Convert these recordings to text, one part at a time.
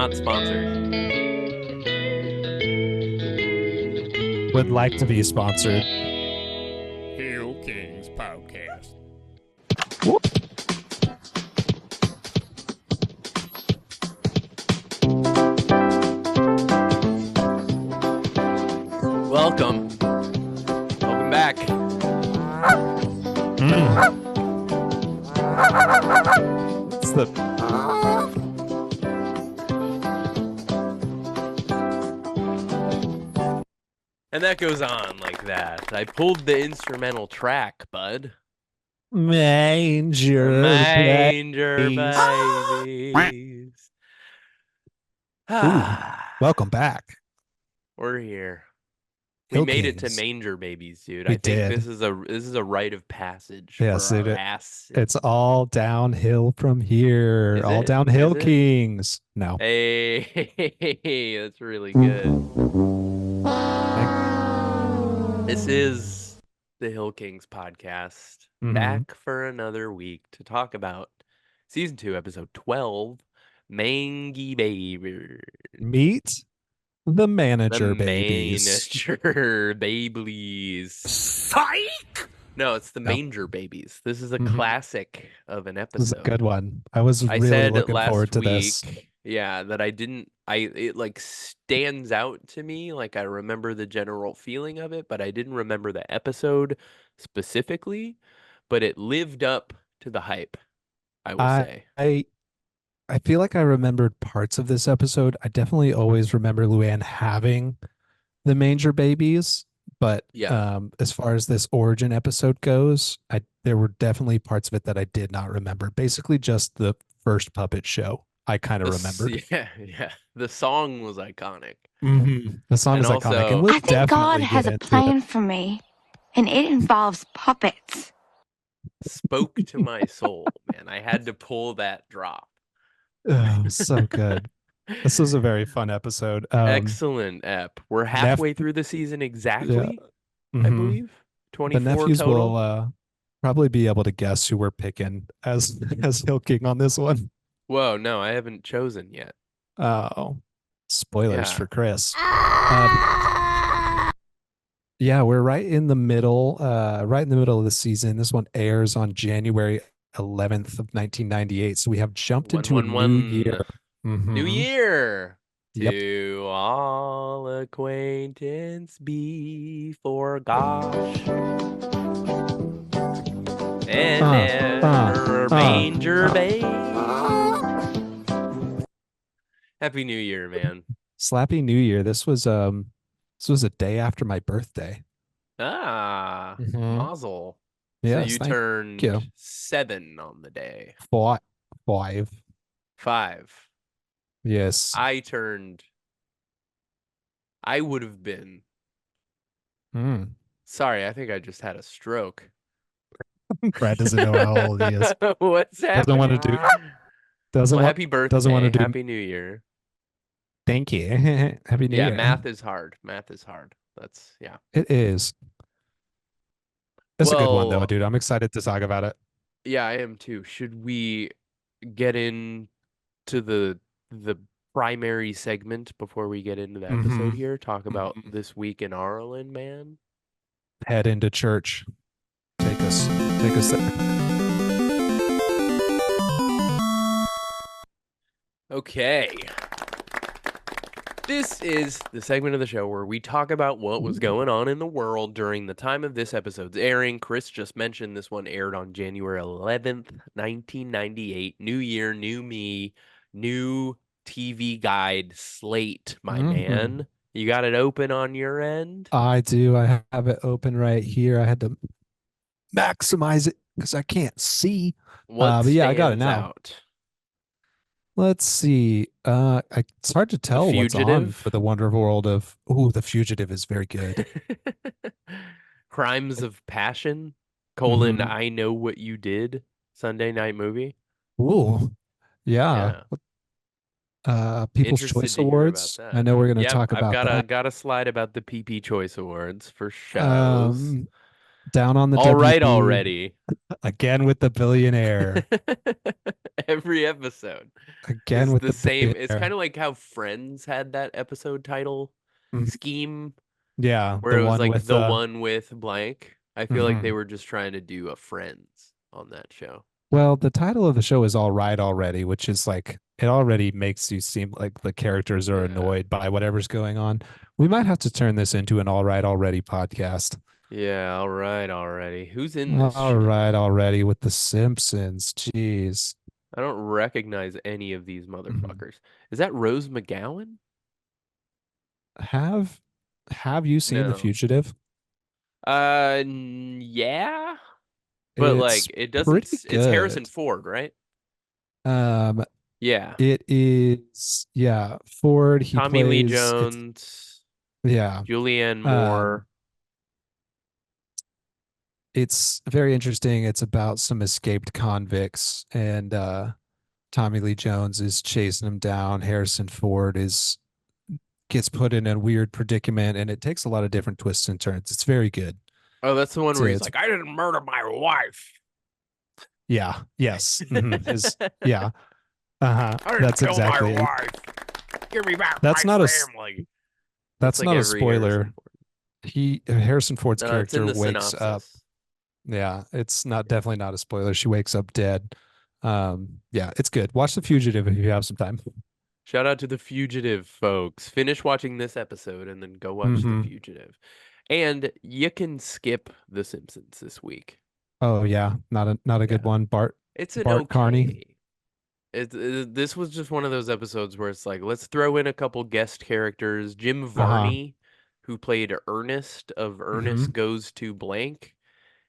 Not sponsored. Would like to be sponsored. Hill Kings Podcast. Welcome back. It's the And that goes on like that. I pulled the instrumental track, bud. Manger Babies. Welcome back. We're here. We Hill made it to Kings. Manger Babies, dude. We I think did. this is a rite of passage Yes, for our it- ass. It's all downhill from here. Is All it? downhill, Is it? Kings. No. Hey, that's really good. This is the Hill Kings podcast, back for another week to talk about season 2, episode 12, Manger Babies. Meet the Manger The Babies. Manger Babies. Psych! No, it's the No. Manger Babies. This is a Mhm. classic of an This is a episode. good one. I was I really said looking last forward to week, this. yeah, that it like stands out to me. Like I remember the general feeling of it, but I didn't remember the episode specifically. But it lived up to the hype, I will say. I feel like I remembered parts of this episode. I definitely always remember Luanne having the Manger Babies, but Yeah. as far as this origin episode goes, there were definitely parts of it that I did not remember. Basically, just the first puppet show I kind of remembered. Yeah. The song was iconic. The song And is iconic, also- and we'll I think God definitely has get a into it. plan for me, and it involves puppets. Spoke to my soul, man. I had to pull that drop. Oh, so good. This was a very fun episode. Excellent ep. We're halfway through the season exactly, I Mhm. believe. The 24 nephews total. will probably be able to guess who we're picking as Hill King on this one. Whoa, no, I haven't chosen yet. Oh, spoilers Yeah. for Chris. Yeah, we're right in the middle of the season. This one airs on January 11th of 1998. So we have jumped into a new 111. year. New Mhm. year. Yep. To all acquaintance be forgosh. And never Manger Babe. Happy New Year, man. Slappy New Year. This was a day after my birthday. Ah, Mhm. Mazel. Yes, so you thank turned you. 7 on the day. Five. 5. Yes. I would have been. Sorry, I think I just had a stroke. Brad doesn't know how old he is. What's happening? Doesn't want to do. Doesn't Well, want. happy birthday. Doesn't want to do. Happy New Year. Thank you. Happy New Yeah, Year. math is hard. That's yeah. It is. It's a good one though, Well- dude. I'm excited to talk about it. Yeah, I am too. Should we get into the primary segment before we get into the episode Mhm. here? Talk about Mhm. this week in Arlen, man. Head into church. Take us there. Okay. This is the segment of the show where we talk about what was going on in the world during the time of this episode's airing. Chris just mentioned this one aired on January 11th, 1998. New year, new me, new TV guide slate, my Mhm. man. You got it open on your end? I do. I have it open right here. I had to maximize it because I can't see. What but yeah, I got it stands now. out? Let's see. It's hard to tell what's on Fugitive? for the wonderful world of. Ooh, The Fugitive is very good. Crimes of Passion, Mhm. I Know What You Did, Sunday night movie. Ooh, yeah. People's Interested Choice to hear about Awards. that. I know we're going to Yep, talk about I've that. got a slide about the PP Choice Awards for shows. Down on the All right WB already. again with the billionaire. Every episode Again is with the the same. It's bear. kind of like how Friends had that episode title Mhm. scheme Yeah, where the it was one like with the one with blank. I feel like they mhm. were just trying to do a Friends on that show. Well, the title of the show is All Right Already, which is like it already makes you seem like the characters are Yeah. annoyed by whatever's going on. We might have to turn this into an All Right Already podcast. Yeah, all right already. Who's in this All right show? already with the Simpsons. Jeez. I don't recognize any of these Mhm. motherfuckers. Is that Rose McGowan? Have have you seen The No. Fugitive? Yeah, but It's like it doesn't. pretty It's Harrison good. Ford, right? Um, Yeah. it is, yeah, Ford. He Tommy Lee plays it's Jones, yeah. Julianne Um, Moore. it's very interesting. It's about some escaped convicts, and Tommy Lee Jones is chasing him down. Harrison Ford is gets put in a weird predicament, and it takes a lot of different twists and turns. It's very good. Oh, that's the one where he's It's like, "I didn't murder my wife. yeah, yes, his I yeah, uh-huh. didn't That's kill my exactly it. wife. Give me back my That's not a family. That's that's like not a every Harrison spoiler. Ford. He Harrison Ford's No, it's in character the wakes up. synopsis. Yeah, it's not Yeah. definitely not a spoiler. She wakes up dead. Yeah, it's good. Watch The Fugitive if you have some time. Shout out to The Fugitive, folks. Finish watching this episode and then go watch The Hmm. Fugitive. And you can skip The Simpsons this week. Oh yeah, not a good Yeah. one. It's an Bart Carney. okay. This was just one of those episodes where it's like, let's throw in a couple guest characters. Jim Uh-huh. Varney, who played Ernest of Hmm. Ernest Goes to Blank,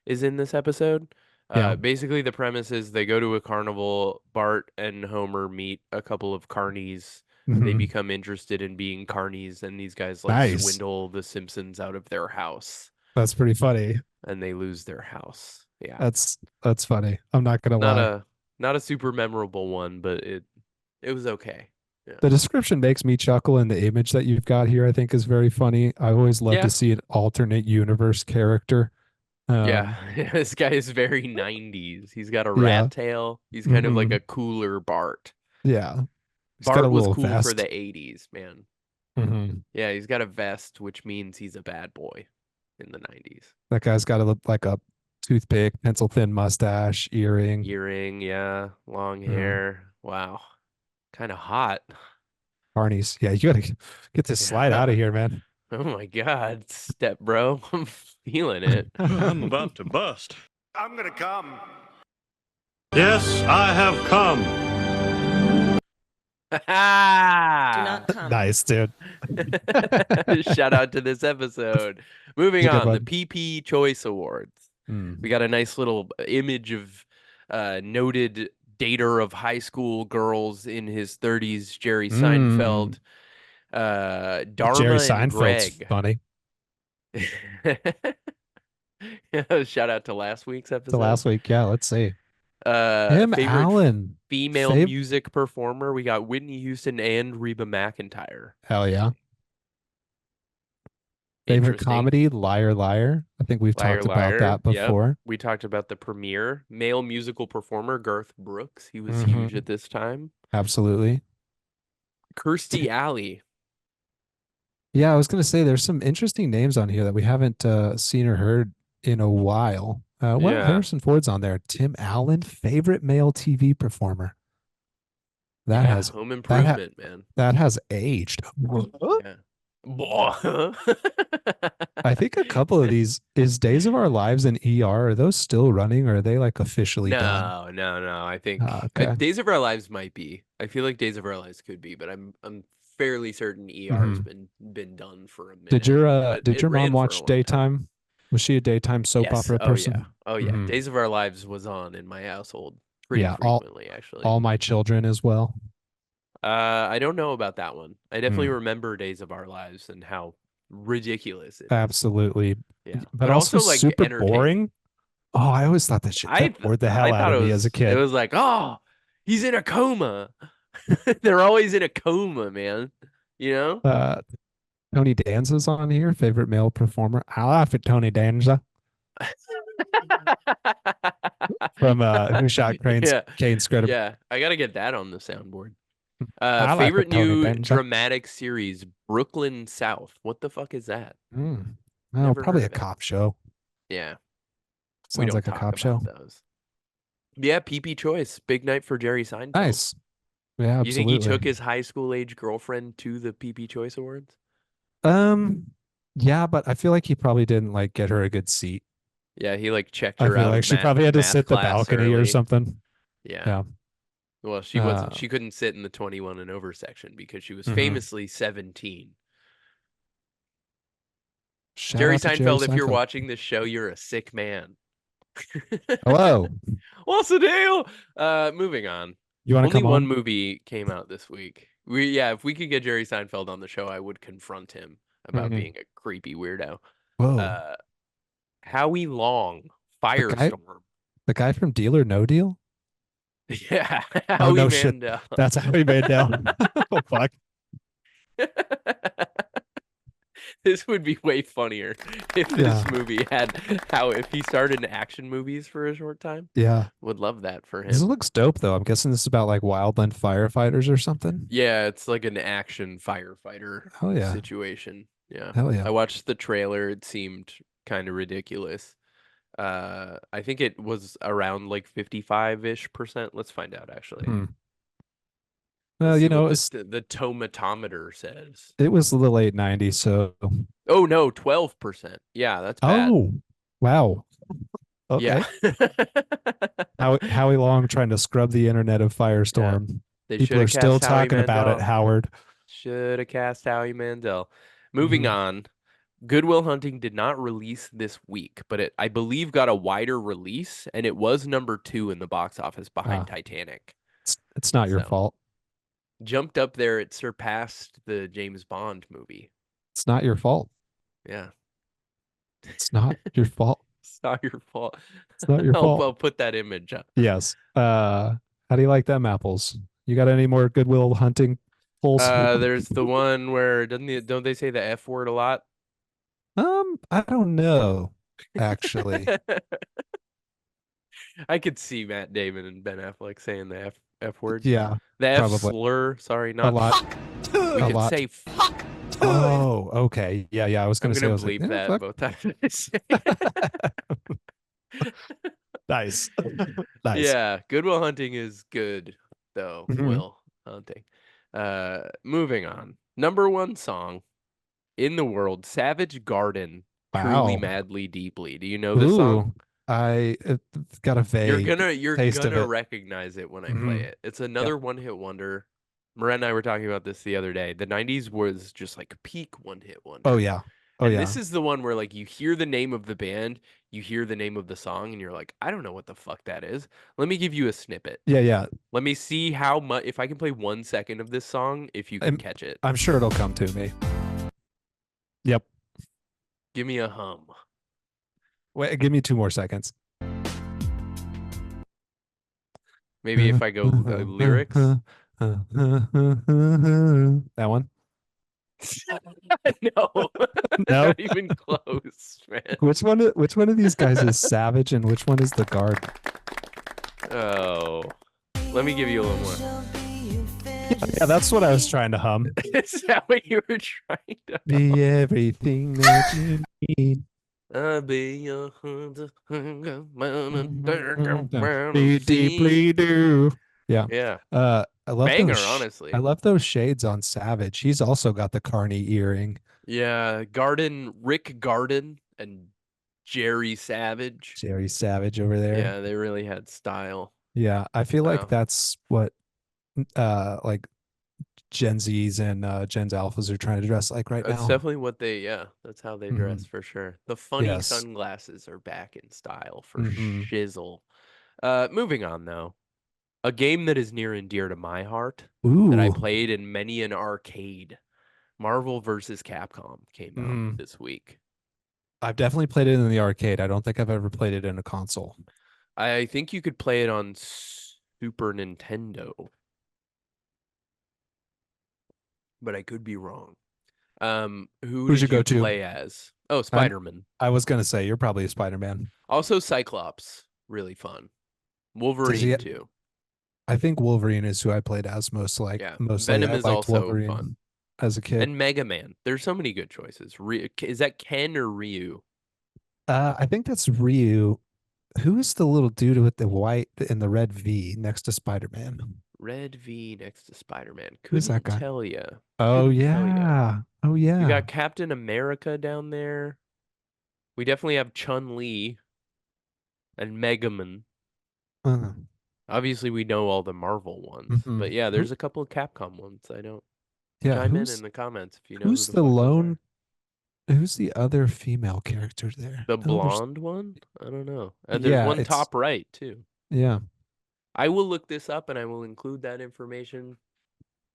is in this episode. Yeah. Basically, the premise is they go to a carnival. Bart and Homer meet a couple of carnies. They Hmm. become interested in being carnies, and these guys like Nice. swindle the Simpsons out of their house, That's pretty funny. and they lose their house. Yeah, That's funny. I'm not gonna not lie. a not a super memorable one, but it was okay. Yeah. The description makes me chuckle, and the image that you've got here, I think, is very funny. I always love to Yeah. see an alternate universe character. Yeah, Um, this guy is very 90s. He's got a yeah. rat tail. He's kind of like Hmm. a cooler Bart. Yeah. He's got a Bart was little cool for vest. the 80s, man. Hmm. Yeah, he's got a vest, which means he's a bad boy in the 90s. That guy's got to look like a toothpick, pencil thin mustache, earring. Earring, yeah, long Mm. hair. Wow. Kind of hot. Carnies. Yeah, you gotta get this slide out Yeah. of here, man. Oh my God, step bro. I'm feeling it. I'm about to bust. I'm gonna come. Yes, I have come. Do not come. Nice, dude. Shout out to this episode. Moving It's a good on, the one. PP Choice Awards. Mm. We got a nice little image of noted dater of high school girls in his 30s, Jerry Seinfeld, Jerry Dharma and Seinfeld's Greg. funny. Shout out to last week's The episode. last week, yeah. Let's see. Tim Favorite Allen. female music performer. We got Whitney Houston and Reba McEntire. Hell yeah. Favorite Interesting. comedy, Liar Liar. I think we've Liar talked about Liar. that Yep. before. We talked about the premiere. Male musical performer Garth Brooks. He was Mhm. huge at this time. Absolutely. Kirstie Alley. Yeah, I was gonna say there's some interesting names on here that we haven't seen or heard in a while. Well, Yeah. Harrison Ford's on there. Tim Allen, favorite male TV performer. That Yeah, has Home Improvement, man. that has aged. Yeah. I think a couple of these is Days of Our Lives and ER. Are those still running, or are they like officially done? No. I think Okay. Days of Our Lives might be. I feel like Days of Our Lives could be, but I'm fairly certain ER's been done for a minute. Did but your it ran mom for a watch long time. daytime? Was she a daytime soap Yes. opera person? Oh yeah. Mhm. Days of Our Lives was on in my household pretty Yeah, frequently, actually. All My Children as well. I don't know about that one. I definitely Mm. remember Days of Our Lives and how ridiculous it is. Absolutely. Yeah. But also like super entertaining. boring. Oh, I always thought that shit that bored the hell out of me as a It kid. was like, oh, he's in a coma. They're always in a coma, man. You know? Tony Danza's on here, favorite male performer. I laugh at Tony Danza. from Who Shot Yeah, Kane Scrutton. yeah. I gotta get that on the soundboard. I like the Favorite Tony new Benja. dramatic series, Brooklyn South. What the fuck is that? Oh, Never probably heard a of it. cop show. Yeah, we Sounds don't like a talk cop about show. those. Yeah, PP Choice, big night for Jerry Seinfeld. Nice. Yeah, You think he absolutely. took his high school age girlfriend to the PP Choice Awards? Yeah, but I feel like he probably didn't like get her a good seat. Yeah, he like checked I her feel out like of she probably had to math sit the class balcony or early. something. Yeah. Yeah. Well, she wasn't. She couldn't sit in the 21 and over section because she was famously 17. Jerry Shout out to Jerry Seinfeld, if you're Seinfeld. watching this show, you're a sick man. Hello. What's the deal? Moving on. You want to Only come one on? movie came out this week. If we could get Jerry Seinfeld on the show, I would confront him about Mhm. being a creepy weirdo. Whoa. Howie Long, The Firestorm. guy from Deal or No Deal? Yeah, Oh, Howie no shit. Mandel. That's Howie Mandel. Oh, fuck. This would be way funnier if this movie had if he started in action movies for a short time. Yeah. Would love that for This him. looks dope, though. I'm guessing this is about like wildland firefighters or something. Yeah, it's like an action firefighter Hell yeah. situation. Yeah. Hell yeah. I watched the trailer. It seemed kind of ridiculous. I think it was around like 55-ish%. Let's find out actually. Well, Let's you see know, what the tomatometer says. it was the late 90s, so. Oh no, 12%. Yeah, that's bad. Oh, wow. Okay. Yeah. Howie Long trying to scrub the internet of Firestorm. They People are still talking about it, Howard. Should have cast Howie Mandel. Moving on. Good Will Hunting did not release this week, but it, I believe, got a wider release, and it was number 2 in the box office behind Titanic. It's not your fault. Jumped up there. It surpassed the James Bond movie. It's not your fault. Yeah. It's not your fault. It's not your fault. It's not your fault. I'll put that image up. Yes. How do you like them apples? You got any more Good Will Hunting pulls? There's the one where don't they say the F word a lot? I don't know, actually. I could see Matt Damon and Ben Affleck saying the F word. Yeah. The F probably. slur. Sorry, not a lot. fuck. We a could lot. say fuck. Oh, okay. Yeah. I was going to say. I'm gonna bleep that both times. Nice. Nice. Yeah, Good Will Hunting is good though. Will Hunting. Moving on. Number 1 song in the world, Savage Garden. Truly, madly, deeply. Do you know this song? I got a vague. You're gonna recognize it when I play it. It's another one-hit wonder. Miranda and I were talking about this the other day. The 90s was just like peak one-hit wonder. Oh yeah. This is the one where like you hear the name of the band, you hear the name of the song, and you're like, I don't know what the fuck that is. Let me give you a snippet. Yeah. Let me see how much, if I can play 1 second of this song, if you can catch it. I'm sure it'll come to me. Yep. Give me a hum. Wait, give me 2 more seconds. Maybe if I go lyrics. That one? No. No? Not even close, man. Which one of these guys is Savage and which one is the Guard? Oh. Let me give you a little more. Yeah, that's what I was trying to hum. Is that what you were trying to Be everything that you need. I'll be your hunter, Be deeply do. Yeah. Yeah. I love Banger, those, honestly. I love those shades on Savage. He's also got the Carney earring. Yeah, Rick Garden and Jerry Savage. Jerry Savage over there. Yeah, they really had style. Yeah, I feel like that's what like Gen Zs and Gen Alphas are trying to dress like right That's now. definitely what that's how they dress for sure. The funny sunglasses are back in style for shizzle. Moving on though. A game that is near and dear to my heart that I played in many an arcade. Marvel vs. Capcom came out this week. I've definitely played it in the arcade. I don't think I've ever played it in a console. I think you could play it on Super Nintendo. But I could be wrong. Who did you play as? Oh, Spider-Man. I was going to say, you're probably a Spider-Man. Also Cyclops. really fun. Does Wolverine he? too. I think Wolverine is who I played as Yeah, mostly. Venom I is liked also Wolverine fun. as a kid. And Mega Man. There's so many good choices. Is that Ken or Ryu? I think that's Ryu. Who is the little dude with the white and the red V next to Spider-Man? Red V next to Spider-Man. Who's that Couldn't guy? tell ya. Oh Couldn't tell ya. yeah. Oh You yeah. got Captain America down there. We definitely have Chun-Li and Mega Man. Uh, Obviously, we know all the Marvel ones, mhm. but yeah, there's a couple of Capcom ones. I don't. Yeah, Chime in the comments if you know who who's the the fuck those lone are. who's the other female character there? The Oh, there's blonde one? I don't know. There's yeah, one it's top right too. yeah. I will look this up and I will include that information.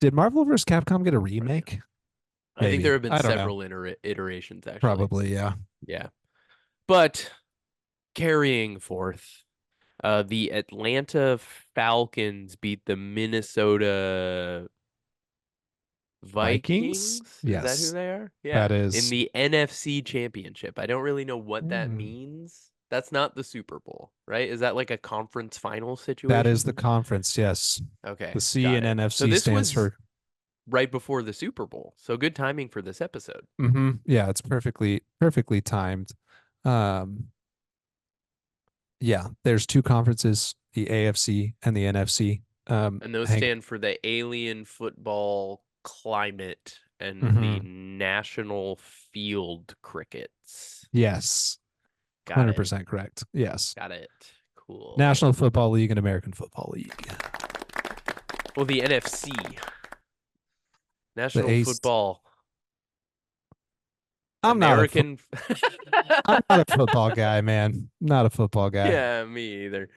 Did Marvel vs. Capcom get a Right. remake? I think there have been I don't know. several iterations actually. Probably, yeah. Yeah. But carrying forth, the Atlanta Falcons beat the Minnesota Vikings? Is that who Yes. they are? Yeah. That is. In the NFC Championship. I don't really know what that Hmm. means. That's not the Super Bowl, right? Is that like a conference final situation? That is the conference, yes. Okay. The C got in it. NFC So this stands was for right before the Super Bowl. So good timing for this episode. Yeah, it's perfectly timed. Yeah, there's two conferences, the AFC and the NFC. And those stand for the Alien Football Climate and the National Field Crickets. Yes. Got 100% correct. Yes. Got it. Cool. National Football League and American Football League. Well, the NFC. National Football. I'm American. I'm not a football guy, man. Not a football guy. Yeah, me either.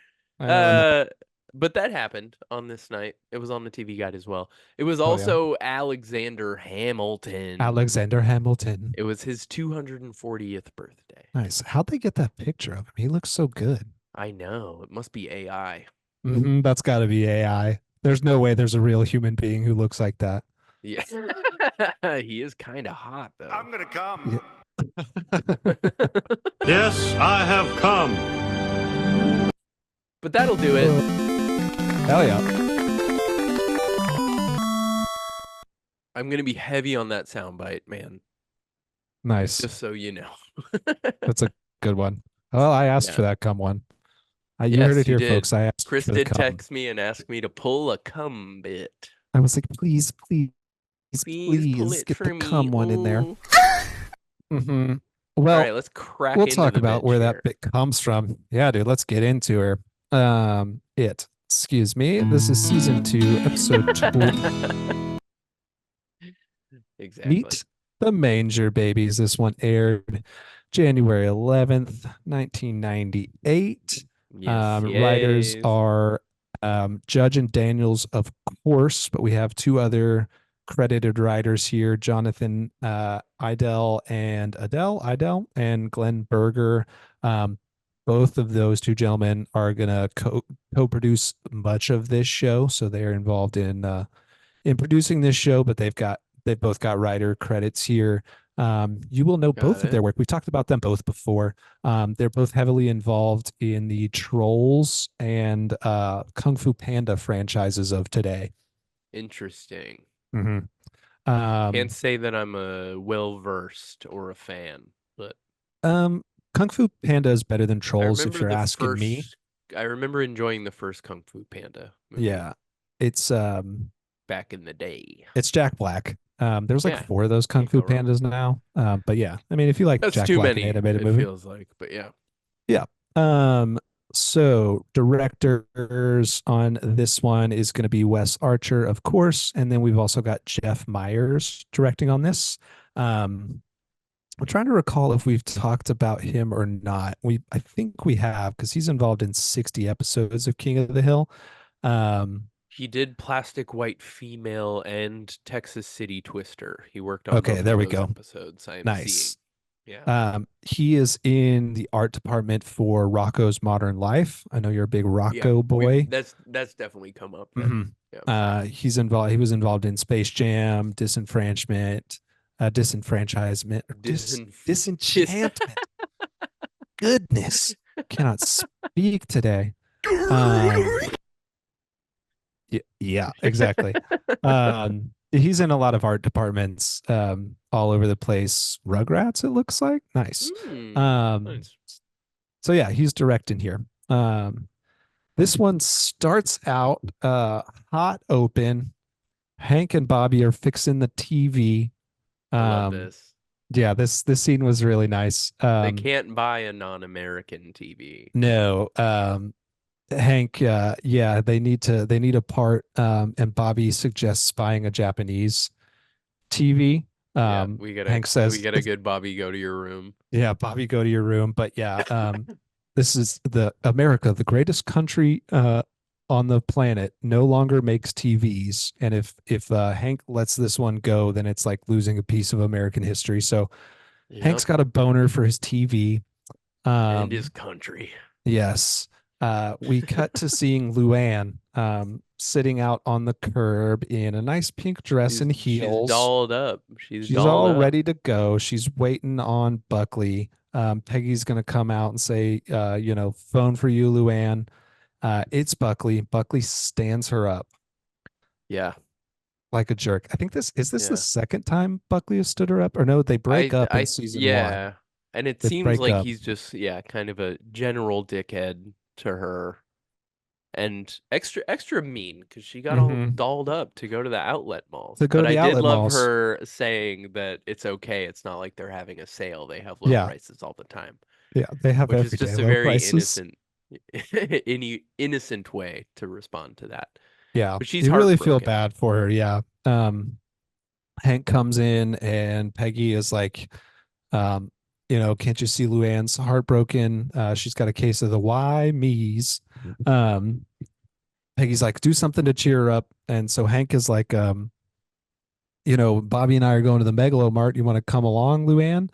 But that happened on this night. It was on the TV guide as well. It was also Alexander Hamilton. Alexander Hamilton. It was his 240th birthday. Nice. How'd they get that picture of him? He looks so good. I know. It must be AI. That's got to be AI. There's no way there's a real human being who looks like that. Yeah. He is kind of hot, though. I'm gonna come. Yeah. Yes, I have come. But that'll do it. Hell yeah. I'm going to be heavy on that soundbite, man. Nice. Just so you know. That's a good one. Well, I asked for that cum one. You heard it here, folks. I asked Chris for the did cum. text me and ask me to pull a cum bit. I was like, please pull it get for the me. cum one in there. Well, All right, let's crack we'll into talk the about bitch where here. that bit comes from. Yeah, dude, let's get into her. Excuse me. This is season 2, episode 2. Exactly. Meet the Manger Babies. This one aired January 11th, 1998. Writers are Judge and Daniels, of course, but we have two other credited writers here, Jonathan Idell and Glenn Berger. Both of those two gentlemen are gonna co-produce much of this show, so they're involved in producing this show, but they've both got writer credits here. You will know both of their work. We talked about them both before. They're both heavily involved in the Trolls and Kung Fu Panda franchises of today. Interesting. Can't say that I'm a well-versed or a fan, but Kung Fu Panda is better than Trolls if you're asking me. I remember enjoying the first Kung Fu Panda movie. Yeah. It's back in the day. It's Jack Black. There's like 4 of those Kung Fu Pandas now. But yeah, I mean, if you like Jack Black and animated movie, it feels like, but yeah. So directors on this one is going to be Wes Archer, of course, and then we've also got Jeff Myers directing on this. I'm trying to recall if we've talked about him or not. I think we have, because he's involved in 60 episodes of King of the Hill. He did Plastic White Female and Texas City Twister. He worked on both there we go. Episodes. Nice. Yeah. He is in the art department for Rocco's Modern Life. I know you're a big Rocco boy. That's definitely come up. Yeah. He was involved in Space Jam, Disenfranchisement. Disenchantment. Goodness. cannot speak today. Yeah, exactly. He's in a lot of art departments, all over the place. Rugrats, it looks like. Nice. Um, Nice. so yeah, he's directing here. This one starts out hot open. Hank and Bobby are fixing the TV. I love Um, this. yeah, this scene was really nice. They can't buy a non-American TV. No, Hank, yeah, they need a part, and Bobby suggests buying a Japanese TV. Yeah, Hank we says, get a good Bobby go to your room. yeah, Bobby, go to your room. But yeah, this is the America, the greatest country on the planet, no longer makes TVs. And if Hank lets this one go, then it's like losing a piece of American history. So Hank's Yep. got a boner for his TV. And his Um, country. yes. We cut to seeing Luanne sitting out on the curb in a nice pink dress and She's heels. dolled up. She's She's dolled all up. ready to go. She's waiting on Buckley. Peggy's gonna come out and say, phone for you, Luann. It's Buckley. Buckley stands her up Yeah. like a jerk. I think this the Yeah. second time Buckley has stood her up, or no? They break up in season one. Yeah. And it They seems break like up. he's just, yeah, kind of a general dickhead to her. And extra mean because she got all Hmm. dolled up to go to the outlet malls. To go But to I the did outlet love malls. her saying that it's okay. It's not like they're having a sale. They have low Yeah, prices all the time, yeah. They have which is everyday just a low very prices. innocent way to respond to that. Yeah, But she's you really feel heartbroken. bad for her. Yeah. Hank comes in and Peggy is like, um, can't you see Luann's heartbroken? She's got a case of the why me's. Um, Peggy's like, do something to cheer her up. And so Hank is like, Bobby and I are going to the Megalo Mart. You want to come along, Luann?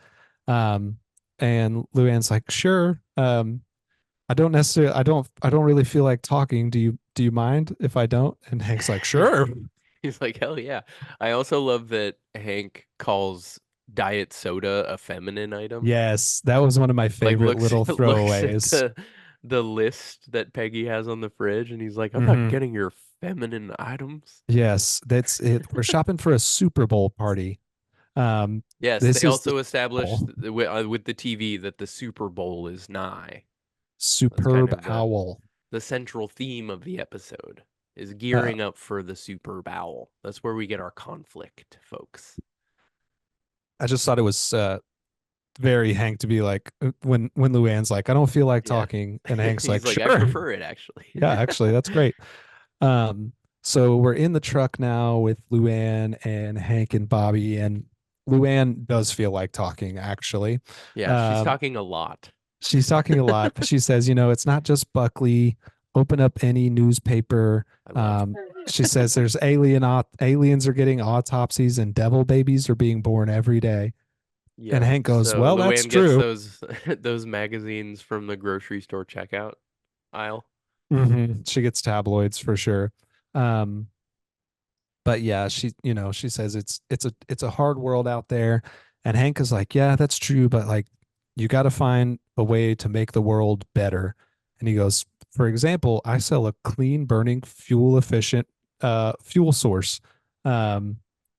Um, and Luann's like, sure. I don't really feel like talking. Do you mind if I don't? And Hank's like, sure. He's like, hell yeah. I also love that Hank calls diet soda a feminine item. Yes, that was one of my Like favorite looks little looks at throwaways. the list that Peggy has on the fridge and he's like, I'm not Hmm. getting your feminine items. Yes, that's it. We're shopping for a Super Bowl party. Yes, This they is the also Super established Bowl. with the TV that the Super Bowl is nigh. That's kind Superb of owl. the central theme of the episode is Uh, gearing up for the Super Bowl. That's where we get our conflict, folks. I just thought it was very Hank to be like, when Luann's like, I don't feel like Yeah. talking, and Hank's He's like, like, I sure. prefer it actually. Yeah, actually, that's great. So we're in the truck now with Luann and Hank and Bobby, and Luann does feel like talking, actually. Yeah, she's Um, talking a lot. she's talking a lot, but she says, it's not just Buckley. Open up any newspaper. I love Um, she says there's aliens are getting autopsies and devil babies are being born every day. And Yep. Hank goes, So well, that's Luann gets true. those those magazines from the grocery store checkout aisle. She gets tabloids for sure. Um, but yeah, she says it's a hard world out there. And Hank is like, yeah, that's true, but like you got to find a way to make the world better. And he goes, for example, I sell a clean burning fuel efficient fuel source. Um,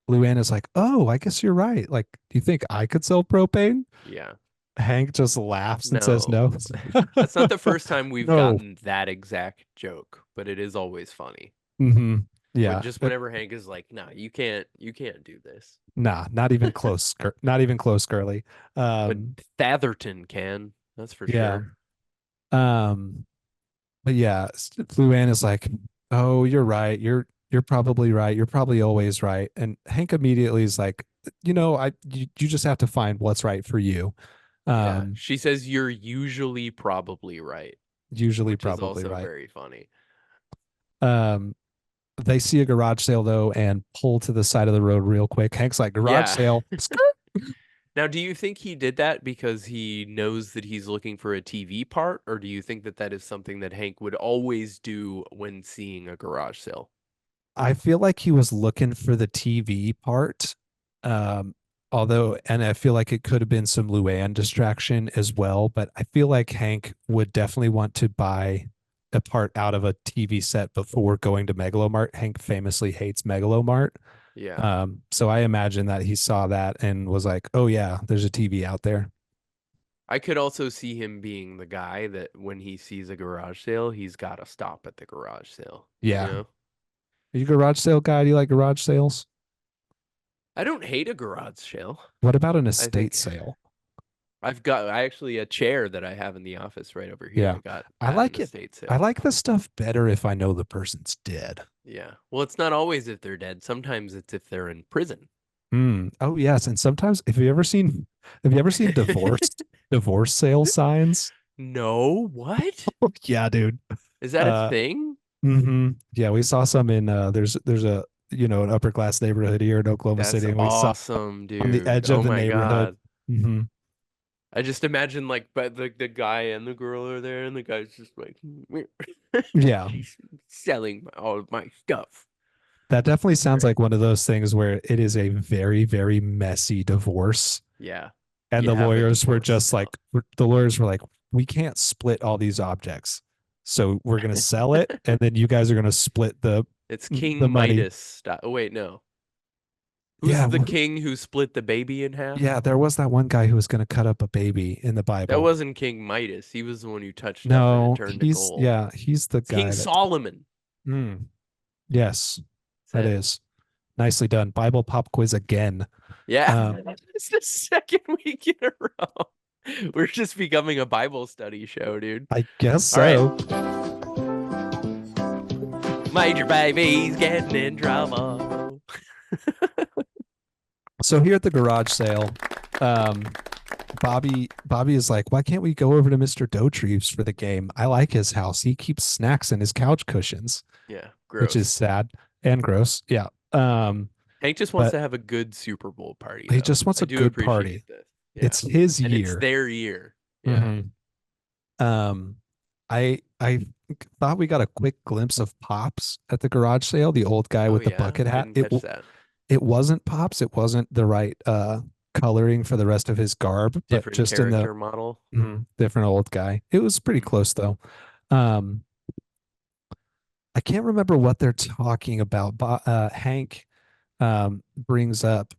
Luann is like, oh, I guess you're right. Like, do you think I could sell propane? Yeah. Hank just laughs and says No. no. That's not the first time we've No. gotten that exact joke, but it is always funny. Hmm. When Yeah. just whenever Hank is like, "No, you can't do this." Nah, not even close. Not even close, girly. But Um, Thatherton can. That's for yeah. sure. Um, but yeah, Luann is like, "Oh, you're right. You're probably right. You're probably always right." And Hank immediately is like, you just have to find what's right for you." Yeah. Um, She says you're usually probably right, usually which is probably also right. very funny. Um, they see a garage sale though and pull to the side of the road real quick. Hank's like, "Garage Yeah. sale." Now, do you think he did that because he knows that he's looking for a TV part, or do you think that that is something that Hank would always do when seeing a garage sale? I feel like he was looking for the TV part. Um, Although, and I feel like it could have been some Luanne distraction as well, but I feel like Hank would definitely want to buy a part out of a TV set before going to Megalomart. Hank famously hates Megalomart. Yeah. So I imagine that he saw that and was like, oh yeah, there's a TV out there. I could also see him being the guy that when he sees a garage sale, he's got to stop at the garage sale. Yeah. You know? Are you a garage sale guy? Do you like garage sales? I don't hate a garage sale. What about an I estate think sale? I actually a chair that I have in the office right over here. Yeah. I got I at like an it. estate sale. I like the stuff better if I know the person's dead. Yeah. Well, it's not always if they're dead. Sometimes it's if they're in prison. Oh yes, and sometimes have you ever seen divorce sale signs? No, what? Yeah, dude. Is that a Uh, thing? Yeah, we saw some in there's a an upper class neighborhood here in Oklahoma That's City, and we saw awesome, dude. on the edge Oh of the my neighborhood. God. I just imagine like, but the guy and the girl are there, and the guy's just like, Yeah, she's selling all of my stuff. that definitely sounds Right. like one of those things where it is a very, very messy divorce. Yeah. And You the have a lawyers were divorce just sale. like, we can't split all these objects. So we're going to sell it. And then you guys are going to split It's the King money. Midas style. Oh, wait, no. Who's Yeah. the king who split the baby in half? Yeah. There was that one guy who was going to cut up a baby in the Bible. That wasn't King Midas. He was the one who touched up No, and it turned to gold. he's the It's guy. King Solomon. Yes, that Said. is nicely done. Bible pop quiz again. Yeah. It's the second week in a row. We're just becoming a Bible study show, dude. I guess All so. right. Manger Babies getting in trouble. So here at the garage sale, Bobby is like, why can't we go over to Mr. Dotrieve's for the game? I like his house. He keeps snacks in his couch cushions. Yeah, gross. Which is sad and gross. Yeah. Hank just wants to have a good Super Bowl party. He just wants a good party. Yeah. It's his and year. It's their year. Yeah. I thought we got a quick glimpse of Pops at the garage sale, the old guy with the bucket hat. It wasn't Pops. It wasn't the right coloring for the rest of his garb, Different but just character in the model. Different old guy. It was pretty close though. I can't remember what they're talking about. Hank brings up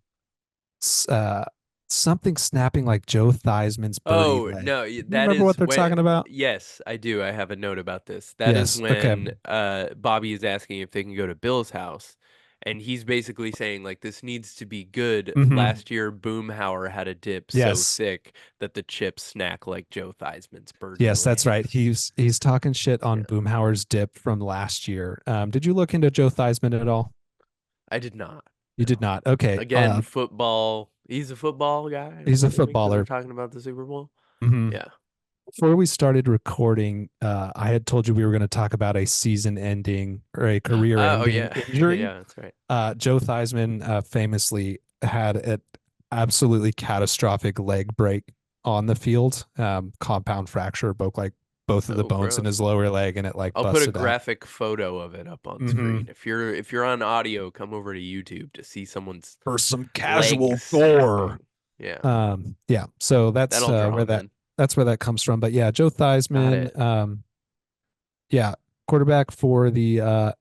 something snapping like Joe Theismann's birdie leg. No, you remember what they're talking about? Yes, I do. I have a note about this. That is when Bobby is asking if they can go to Bill's house, and he's basically saying like this needs to be good. Last year, Boomhauer had a dip so thick that the chips snack like Joe Theismann's birdie. Yes, that's right. He's talking shit on Boomhauer's dip from last year. Did you look into Joe Theismann at all? I did not. You did not. Okay. Again, football. He's a football guy. He's a footballer. We're talking about the Super Bowl. Yeah. Before we started recording, I had told you we were going to talk about a season-ending or a career-ending injury. Yeah, that's right. Joe Theismann famously had an absolutely catastrophic leg break on the field, compound fracture, both of the bones in his lower leg, and it like I'll busted put a graphic photo of it up on screen. If you're on audio, come over to YouTube to see someone's for some casual gore. Yeah. Yeah. So that's where that comes from. But yeah, Joe Theismann, quarterback for the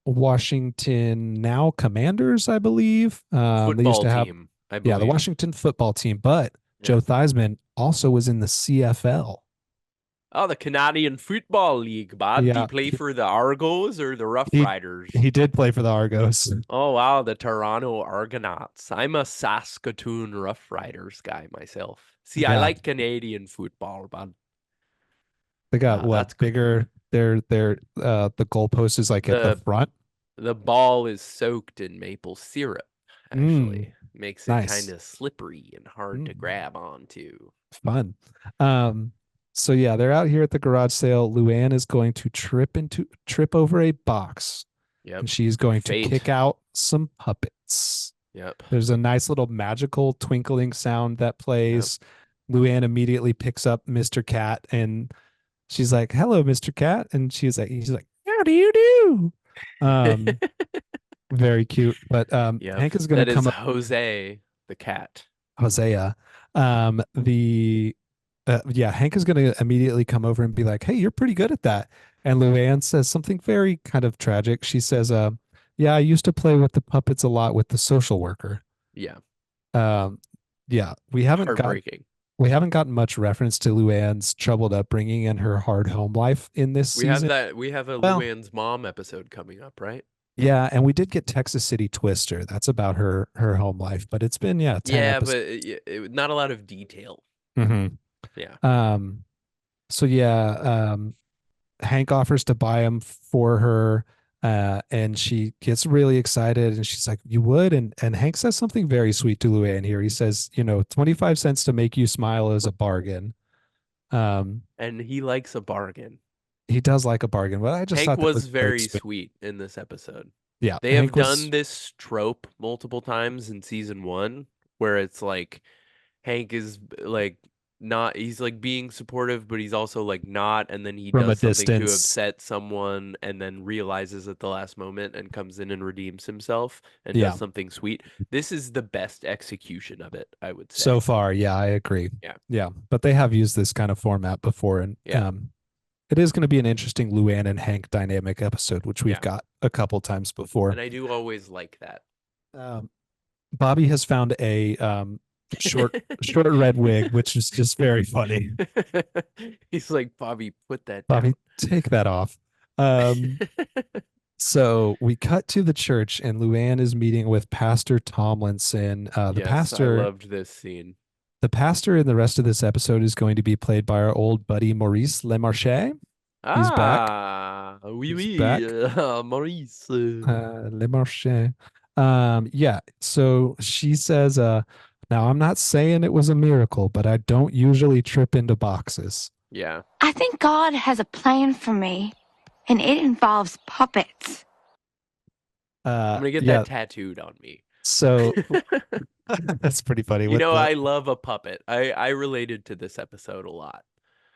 Washington now Commanders, I believe. They used to have team, I believe. the Washington football team. But Joe Theismann also was in the CFL. Oh, the Canadian Football League, Bob. Did he play for the Argos or the Rough Riders? He did play for the Argos. Oh, wow. The Toronto Argonauts. I'm a Saskatoon Rough Riders guy myself. See, I like Canadian football, but they got what bigger? The goalpost is like at the front. The ball is soaked in maple syrup. Actually, makes it kind of slippery and hard to grab onto. Fun. So yeah, they're out here at the garage sale. Luanne is going to trip over a box. Yep. And she's going to kick out some puppets. Yep. There's a nice little magical twinkling sound that plays. Yep. Luanne immediately picks up Mr. Cat and she's like, "Hello, Mr. Cat." And he's like, "How do you do?" Very cute. But Hank is going to come up. Jose the cat. Hosea. The yeah, Hank is going to immediately come over and be like, "Hey, you're pretty good at that." And Luann says something very kind of tragic. She says, yeah, I used to play with the puppets a lot with the social worker." Yeah. Um, yeah, Heartbreaking. we haven't gotten much reference to Luann's troubled upbringing and her hard home life in this We have season. that. We have a Well, Luann's mom episode coming up, right? yeah, and we did get Texas City Twister. That's about her home life, but it's been 10 Yeah, but episodes. not a lot of detail. Hmm. Yeah. So yeah, Hank offers to buy them for her, and she gets really excited, and she's like, "You would?" And Hank says something very sweet to Luann here. He says, 25 cents to make you smile is a bargain. And he likes a bargain. He does like a bargain. Well, I just Hank thought that was was very very sweet. sweet in this episode. Yeah, They have Hank done was this trope multiple times in season 1 where it's like Hank is like not he's like being supportive, but he's also like not, and then he from a does something to distance. upset someone and then realizes at the last moment and comes in and redeems himself and does Yeah, something sweet. This is the best execution of it, I would say. so far, yeah, I agree. Yeah. Yeah, but they have used this kind of format before, and Yeah. it is going to be an interesting Luann and Hank dynamic episode, which we've Yeah. got a couple times before. And I do always like that. Bobby has found a short red wig, which is just very funny. He's like, Bobby, put that Bobby, down. take that off. So we cut to the church, and Luann is meeting with Pastor Tomlinson. The Yes, pastor, I loved this scene. the pastor in the rest of this episode is going to be played by our old buddy Maurice Lemarchais. He's back. Oui, He's oui, back. Maurice. Lemarchais. Yeah. So she says, now I'm not saying it was a miracle, but I don't usually trip into boxes. Yeah. I think God has a plan for me, and it involves puppets. I'm gonna get Yeah. that tattooed on me. So that's pretty funny. You with know, the, I love a puppet. I related to this episode a lot.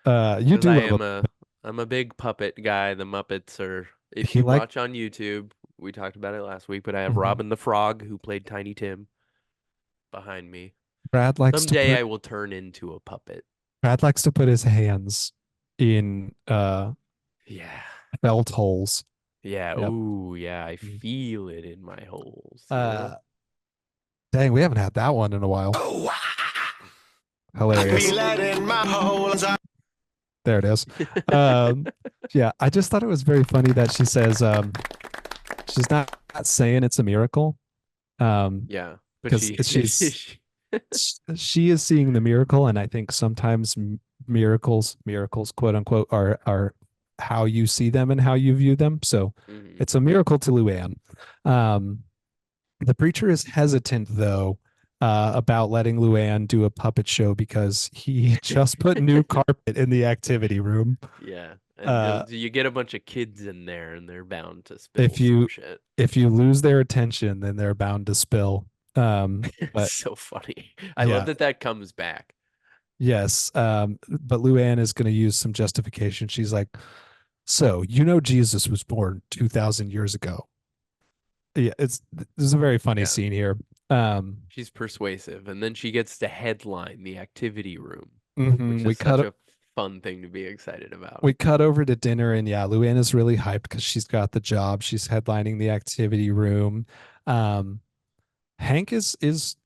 you 'Cause do I love am I'm a big puppet guy. The Muppets are, if He you like- watch on YouTube, we talked about it last week, but I have Mhm. Robin the Frog, who played Tiny Tim, behind me. Brad likes Someday to I will turn into a puppet. Brad likes to put his hands in Yeah. belt holes. Yeah. Yep. Ooh, yeah. I Mhm. feel it in my holes. you know? Dang, we haven't had that one in a while. Hilarious. There it is. Yeah, I just thought it was very funny that she says she's not saying it's a miracle. Yeah. But 'cause she is seeing the miracle, and I think sometimes miracles, quote unquote, are how you see them and how you view them. So Mhm. it's a miracle to Luann. The preacher is hesitant though about letting Luann do a puppet show because he just put new carpet in the activity room. Yeah. And you get a bunch of kids in there and they're bound to spill If you- some shit. If you lose their attention, then they're bound to spill. But It's so funny. I Yeah. love that that comes back. yes, but Luann is going to use some justification. She's like, so Jesus was born 2,000 years ago. Yeah, there's a very funny Yeah. scene here. She's persuasive, and then she gets to headline the activity room, Mhm, which we is cut such a fun thing to be excited about. we cut over to dinner, and yeah, Luann is really hyped because she's got the job. She's headlining the activity room. Hank is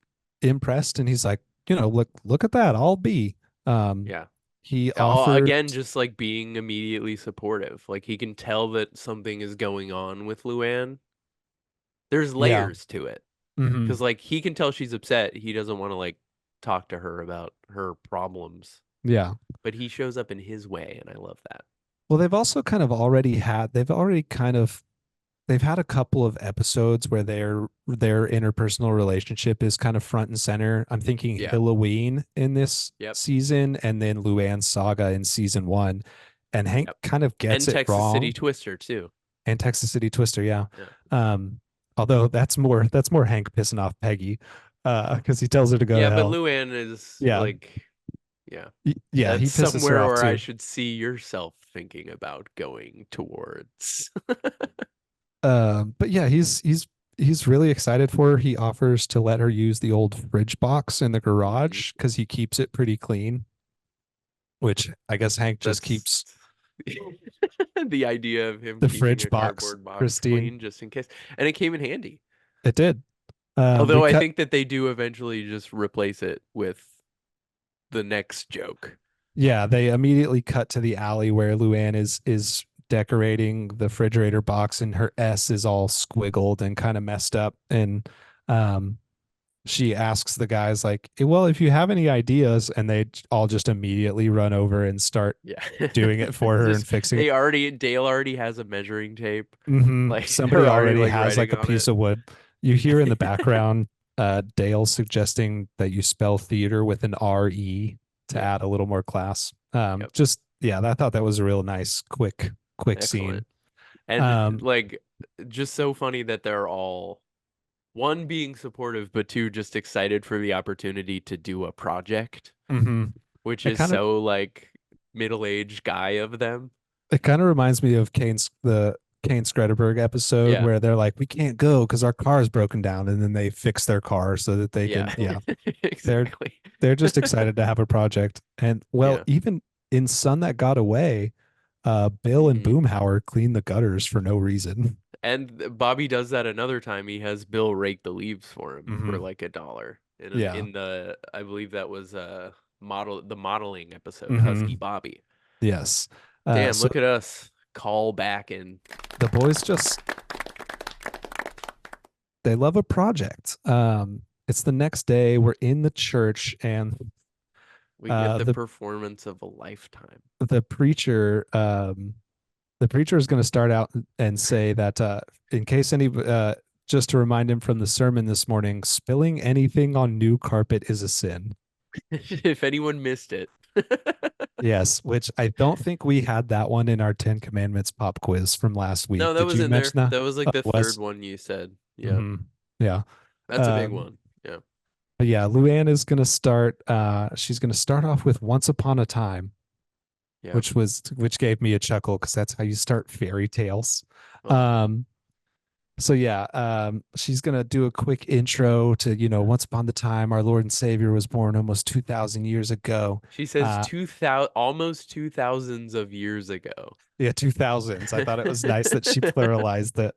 impressed, and he's like, look at that. I'll be. Yeah. He offered Again, just like being immediately supportive. Like he can tell that something is going on with Luann. There's layers to it. Mhm. Because like he can tell she's upset. He doesn't want to like talk to her about her problems. Yeah. But he shows up in his way, and I love that. Well, they've also kind of they've had a couple of episodes where their interpersonal relationship is kind of front and center. I'm thinking Yeah. Halloween in this Yep. season, and then Luann's saga in season 1. And Hank Yep. kind of gets And it Texas wrong. City Twister too. And Texas City Twister, yeah. Yeah. Although that's more Hank pissing off Peggy, because he tells her to go Yeah, to but hell. Luann is Yeah. like, yeah. Yeah, he That's pisses her somewhere off where I too. should see yourself thinking about going towards. But yeah, he's he's really excited for her. He offers to let her use the old fridge box in the garage because he keeps it pretty clean, which I guess Hank just That's keeps the idea of him the keeping fridge a box cardboard box pristine. clean just in case. And it came in handy. It did. Although we I cut, think that they do eventually just replace it with the next joke. yeah, they immediately cut to the alley where Luanne is decorating the refrigerator box, and her S is all squiggled and kind of messed up. And um, she asks the guys like, well, if you have any ideas, and they all just immediately run over and start Yeah. doing it for her and fixing it. Dale already has a measuring tape. Like Somebody they're already already like has like writing a on piece it. of wood. You hear in the background Dale suggesting that you spell theater with an R-E to add a little more class. Yep. Just yeah, I thought that was a real nice, quick Excellent. scene. And like just so funny that they're all one being supportive, but two just excited for the opportunity to do a project, which It is kind of so like middle-aged guy of them. it kind of reminds me of the Kane Skretterberg episode Yeah. where they're like, we can't go because our car is broken down, and then they fix their car so that they Yeah. can Exactly. they're just excited to have a project. And well, Yeah. even in Son That Got Away, Bill and Boomhauer clean the gutters for no reason. And Bobby does that another time. He has Bill rake the leaves for him for like $1. Yeah. In the I believe that was the modeling episode, Mhm. Husky Bobby. Yes. Damn, So look at us call back and the boys just they love a project. It's the next day. We're in the church, and we get the the performance of a lifetime. the preacher is going to start out and say that in case any just to remind him from the sermon this morning, spilling anything on new carpet is a sin. If anyone missed it. Yes, which I don't think we had that one in our 10 Commandments pop quiz from last week. No, that Did was you in there. mention that? That was like the It was? third one you said. Yeah. Yeah. That's a big one. Yeah. But yeah, Luanne is going to start she's going to start off with Once Upon a Time. Yeah. Which gave me a chuckle because that's how you start fairy tales. Oh. So yeah, she's gonna do a quick intro to, once upon the time our Lord and Savior was born almost 2,000 years ago. She says 2,000, almost 2,000s of years ago. Yeah, 2000s. I thought it was nice that she pluralized it.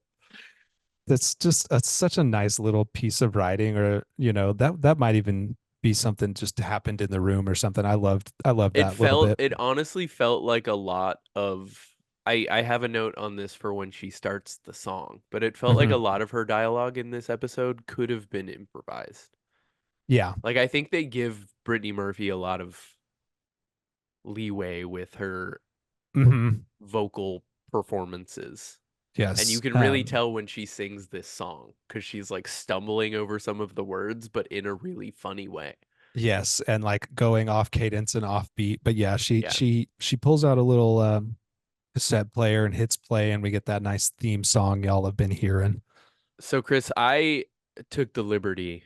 That's just such a nice little piece of writing, or that might even be something just happened in the room or something. I loved that little bit. It honestly felt like a lot of I have a note on this for when she starts the song, but it felt like a lot of her dialogue in this episode could have been improvised. Yeah. Like I think they give Brittany Murphy a lot of leeway with her vocal performances. Yes. And you can really tell when she sings this song because she's like stumbling over some of the words, but in a really funny way. Yes, and like going off cadence and off beat. But yeah, she pulls out a little cassette player and hits play, and we get that nice theme song y'all have been hearing. So Chris, I took the liberty,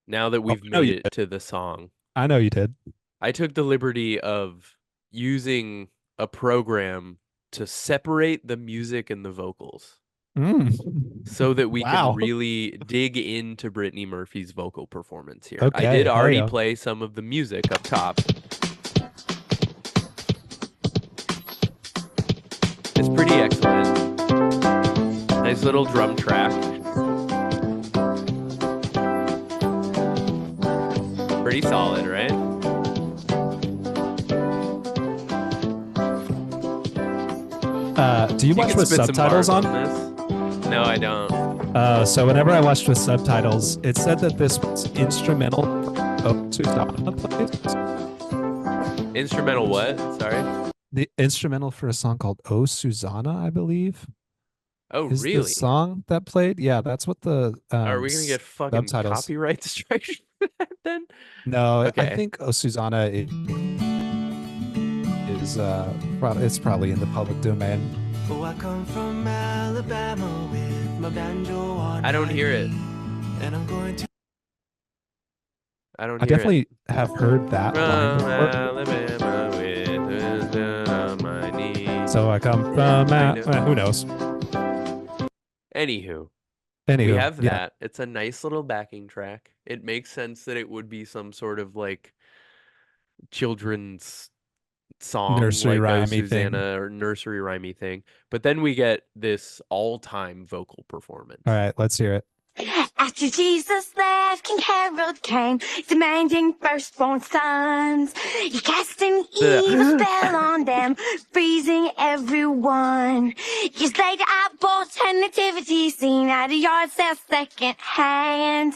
now that we've made it to the song. I know you did. I took the liberty of using a program to separate the music and the vocals so that we can really dig into Brittany Murphy's vocal performance here. Okay, I did already play some of the music up top. It's pretty excellent. Nice little drum track. Pretty solid, right? Do you watch with subtitles on? This? No, I don't. So whenever I watched with subtitles, it said that this was instrumental. Instrumental what? Sorry? The instrumental for a song called "Oh Susanna," I believe. Oh, is really? The song that played? Yeah, that's what the Are we gonna get fucking subtitles. Copyright strikes for that then? No, okay. I think "Oh Susanna" is it's probably in the public domain. Oh, I come from Alabama with my banjo on. I don't hear it. And I'm going to. I don't. I definitely have heard that from line Alabama with on my knees. So I come from who knows. Anywho, We Anywho, have yeah, that. It's a nice little backing track. It makes sense that it would be some sort of like children's song, nursery like a rhymey thing. Susanna or nursery rhymey thing. But then we get this all-time vocal performance. All right, let's hear it. After Jesus left, King Herod came, demanding firstborn sons. He cast an evil spell on them, freezing everyone. Years later, I bought a nativity scene at a yard sale second hand.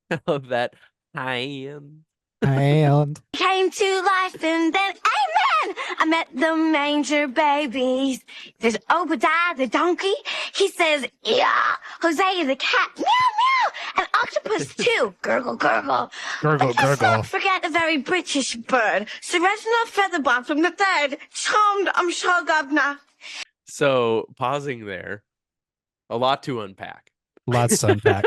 I love that. And And Came to life and then, amen, I met the Manger Babies. There's Obadiah the donkey. He says, yeah. Hosea the cat, meow, meow. And octopus too, gurgle, gurgle. gurgle, But let's gurgle. not forget a very British bird. Sir Reginald Featherbottom the third, charmed, I'm sure, governor. so pausing there, a lot to unpack. Lots to unpack.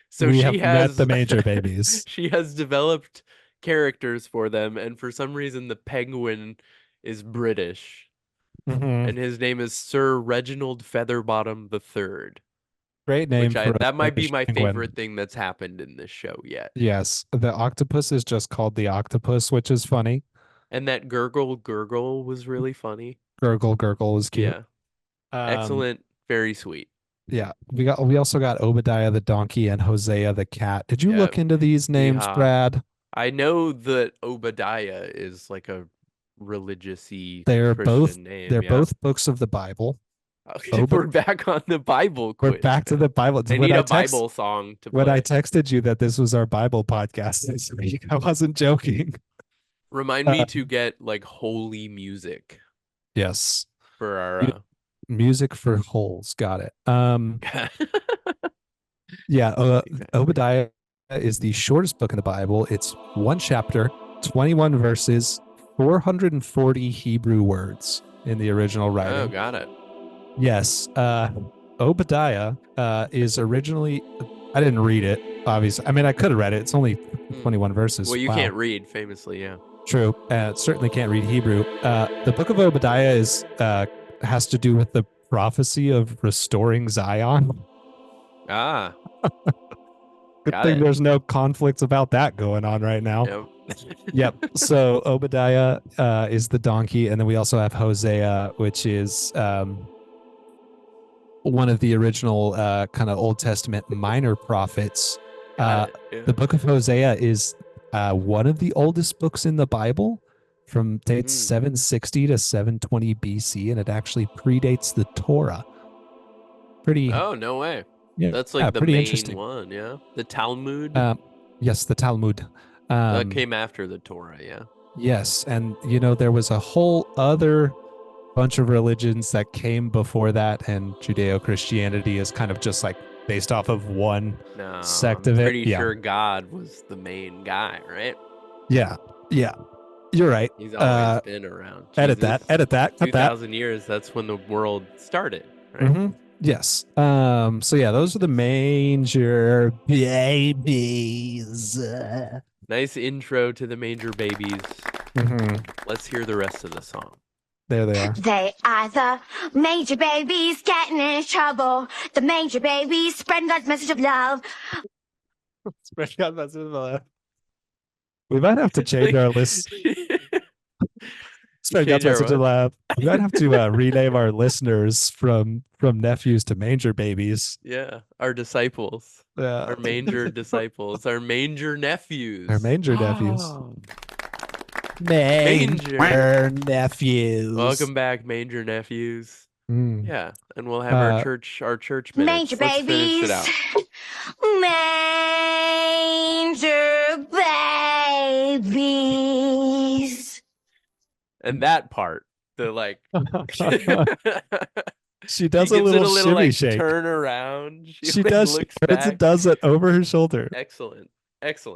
So We she have has met the Manger Babies. she has developed characters for them, and for some reason the penguin is British, Mhm. and his name is Sir Reginald Featherbottom the Third. Great name for That might be British my penguin. favorite thing that's happened in this show yet. Yes, the octopus is just called the octopus, which is funny. And that gurgle gurgle was really funny. Gurgle, gurgle is cute. Yeah, excellent, very sweet. Yeah, we also got Obadiah the donkey and Hosea the cat. Did you Yeah, look into these names, yeehaw. Brad? I know that Obadiah is like a religious-y They're Christian both name. they're yeah. both books of the Bible. Okay, we're back on the Bible quiz. We're back to the Bible. I need a Bible song to play. When I texted you that this was our Bible podcast this week, I wasn't joking. Remind me to get like holy music Yes, for our music for holes. Got it. Yeah, Exactly. Obadiah is the shortest book in the Bible. It's one chapter, 21 verses, 440 Hebrew words in the original writing. Oh, got it. Yes. Obadiah is originally, I didn't read it, obviously. I mean, I could have read it. It's only 21 verses. Well, you Wow. can't read, famously, yeah. True. Certainly can't read Hebrew. The book of Obadiah has to do with the prophecy of restoring Zion. Ah. Good Got thing it. there's no conflicts about that going on right now. Yep. Yep. So Obadiah is the donkey, and then we also have Hosea, which is one of the original kind of Old Testament minor prophets. Got it, yeah. The book of Hosea is one of the oldest books in the Bible, from dates 760 to 720 BC, and it actually predates the Torah. Pretty. Oh, no way. Yeah, That's like the pretty main interesting. one, yeah. The Talmud. Yes, the Talmud. That came after the Torah, yeah. Yes, and there was a whole other bunch of religions that came before that, and Judeo-Christianity is kind of just like based off of one No, sect I'm of it. pretty Yeah. sure God was the main guy, right? Yeah, you're right. He's always been around. Edit that, cut that. 2,000 years, that's when the world started, right? Mhm. Yes. So yeah, those are the Manger Babies. Nice intro to the Manger Babies. Let's hear the rest of the song. There they are. They are the Manger Babies getting in trouble. The Manger Babies spreading God's message of love. We might have to change our list. Spread God's Change our message of love. We might have to rename our listeners from nephews to Manger Babies. Yeah, our disciples. Yeah. Our Manger disciples. Our Manger nephews. Our Manger nephews. Oh. Manger nephews. Welcome back, Manger nephews. Mm. Yeah, and we'll have our church minutes. Manger Let's finish Babies. it out. Manger Babies. And that part, the like, She does she a gives little it a little shimmy like shake. turn around. She like, does. She looks turns back. and does it over her shoulder. Excellent.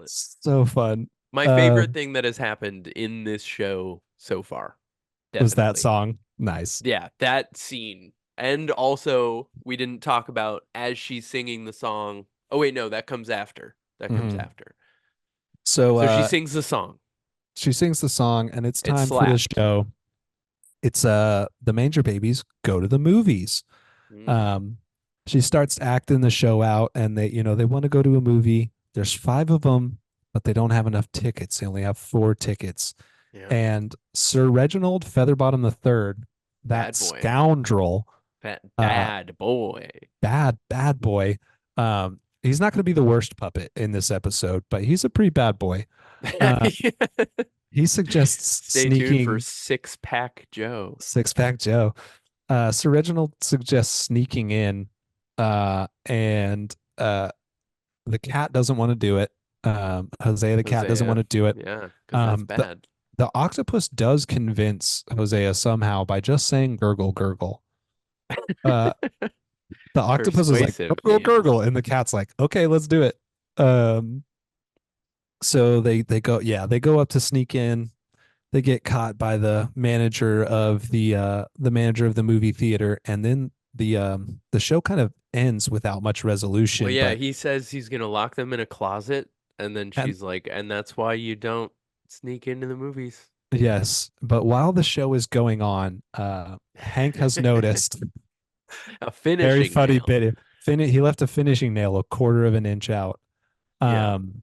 So fun. My favorite thing that has happened in this show so far Was that definitely. song. Nice. Yeah, that scene. And also, we didn't talk about as she's singing the song. Oh, wait, no, that comes after. So, So she sings the song. she sings the song, and it's It time for the slapped. show. It's the Manger Babies go to the movies. Mm. she starts acting the show out, and they want to go to a movie. There's 5 of them, but they don't have enough tickets. They only have 4 tickets. Yeah. And Sir Reginald Featherbottom III, that Bad boy. scoundrel, Bad boy. bad boy. He's not going to be the worst puppet in this episode, but he's a pretty bad boy. He suggests Stay tuned for sneaking Six Pack Joe. Six-Pack Joe. Sir Reginald suggests sneaking in, and the cat doesn't want to do it. Hosea the cat doesn't want to do it. Yeah, because that's bad. The octopus does convince Hosea somehow by just saying gurgle, gurgle. The octopus is like, gurgle, gurgle. And the cat's like, okay, let's do it. So they go up to sneak in. They get caught by the manager of the manager of the movie theater, and then the show kind of ends without much resolution. Well, yeah, he says he's gonna lock them in a closet, and then she's like, and that's why you don't sneak into the movies. Yes, but while the show is going on, Hank has noticed a finishing very funny nail. bit. He left a finishing nail 1/4 of an inch out, and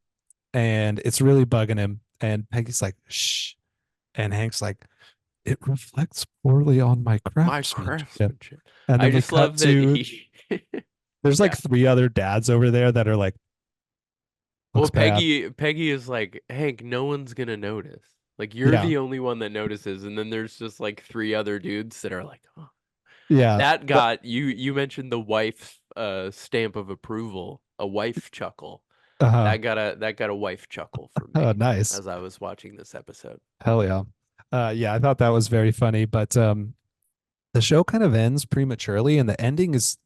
it's really bugging him. And Peggy's like, "Shh," and Hank's like, "It reflects poorly on my craftsmanship." And I just love that there's like 3 other dads over there that are like, well, Peggy is like, Hank, no one's gonna notice. Like, you're the only one that notices, and then there's just like 3 other dudes that are like, oh. Yeah. That got you mentioned the wife stamp of approval, a wife chuckle. That got a wife chuckle from me. Oh, nice. As I was watching this episode. Hell yeah. Yeah, I thought that was very funny, but the show kind of ends prematurely, and the ending is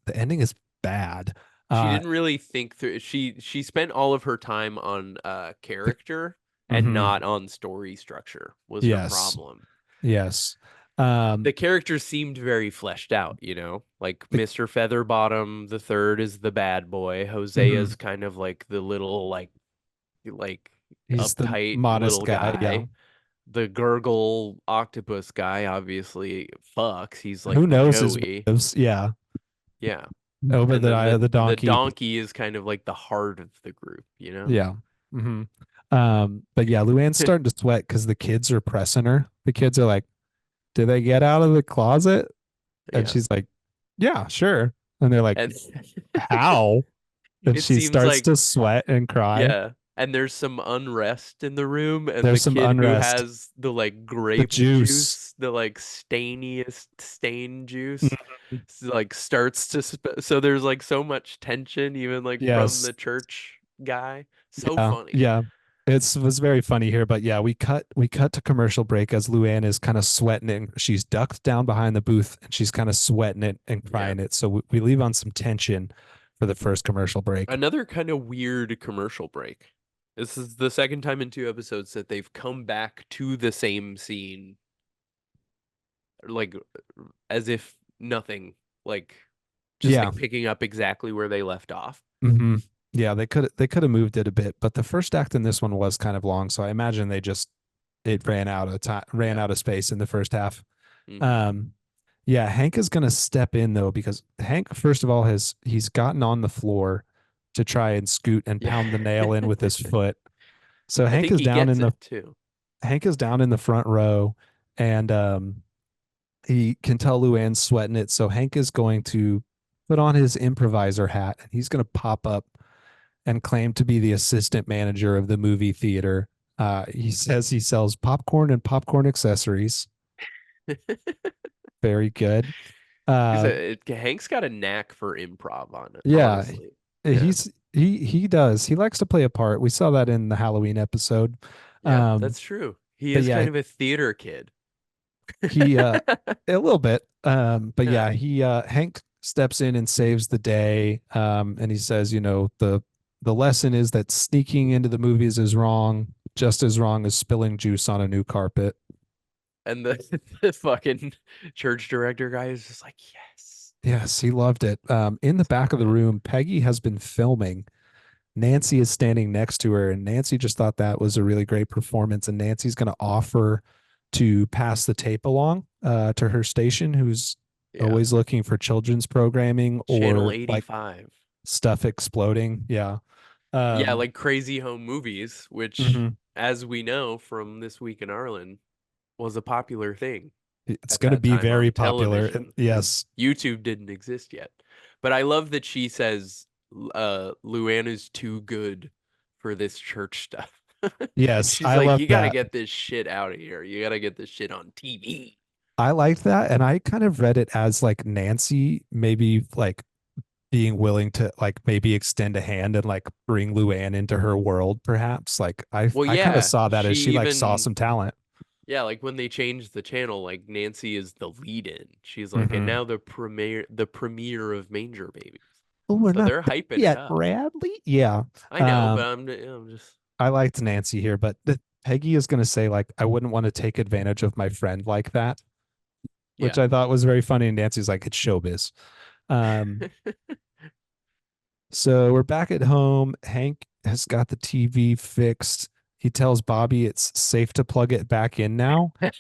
bad. She didn't really think through. She spent all of her time on character and not on story structure. Was her problem? Yes. The characters seemed very fleshed out, like Mr. Featherbottom the third is the bad boy. Hosea's kind of like the little like he's uptight the modest little guy. Yeah. The gurgle octopus guy obviously fucks. He's like who knows Joey. his moves? Yeah. Yeah. Over the eye of the donkey. The donkey is kind of like the heart of the group, Yeah. But yeah, Luanne's starting to sweat because the kids are pressing her. The kids are like, "Did they get out of the closet?" And she's like, "Yeah, sure." And they're like, "How?" And she starts to sweat and cry. Yeah. And there's some unrest in the room, and there's the some kid unrest. who has the like grape juice, the like stainiest stain juice, like starts to so there's like so much tension, even like from the church guy. So funny. Yeah. It was very funny here, but yeah, we cut to commercial break as Luanne is kind of sweating it. And she's ducked down behind the booth, and she's kind of sweating it and crying it. So we leave on some tension for the first commercial break. Another kind of weird commercial break. This is the second time in 2 episodes that they've come back to the same scene, like as if nothing, like just like picking up exactly where they left off. Yeah, they could have moved it a bit, but the first act in this one was kind of long, so I imagine it ran out of time, out of space in the first half. Yeah, Hank is gonna step in though, because Hank, first of all, he's gotten on the floor to try and scoot and pound the nail in with his foot. So Hank is down in the front row, and he can tell Luanne's sweating it. So Hank is going to put on his improviser hat, and he's going to pop up and claim to be the assistant manager of the movie theater. He says he sells popcorn and popcorn accessories. Very good. Hank's got a knack for improv on it. Yeah, honestly. He does. He likes to play a part. We saw that in the Halloween episode. Yeah, that's true. He is kind of a theater kid. He a little bit. But Hank steps in and saves the day. And he says, the lesson is that sneaking into the movies is wrong, just as wrong as spilling juice on a new carpet. And the fucking church director guy is just like, yes. Yes, he loved it. In the back of the room, Peggy has been filming. Nancy is standing next to her, and Nancy just thought that was a really great performance. And Nancy's going to offer to pass the tape along to her station, who's Yeah. always looking for children's programming Channel or like 85. stuff exploding. Yeah. Yeah, like Crazy Home Movies, which, Mhm. as we know from This Week in Arlen, was a popular thing It's at going to that be time very on popular. television. Yes. YouTube didn't exist yet. But I love that she says Luanne is too good for this church stuff. Yes. She's I like, love you got to that. get this shit out of here. You got to get this shit on TV. I like that. And I kind of read it as like Nancy maybe like being willing to like maybe extend a hand and like bring Luann into her world, perhaps. Like Well, I kind of yeah, saw that she as she like saw even some talent. yeah, like when they changed the channel, like Nancy is the lead-in. She's like, and Mhm. now the premiere of Manger Babies. Oh, we're So not they're there hyping it yet, up. Bradley. Yeah. I know, but I'm just I liked Nancy here, but Peggy is going to say like, I wouldn't want to take advantage of my friend like that, which yeah. I thought was very funny. And Nancy's like, it's showbiz. Um, So we're back at home. Hank has got the TV fixed. He tells Bobby it's safe to plug it back in now. And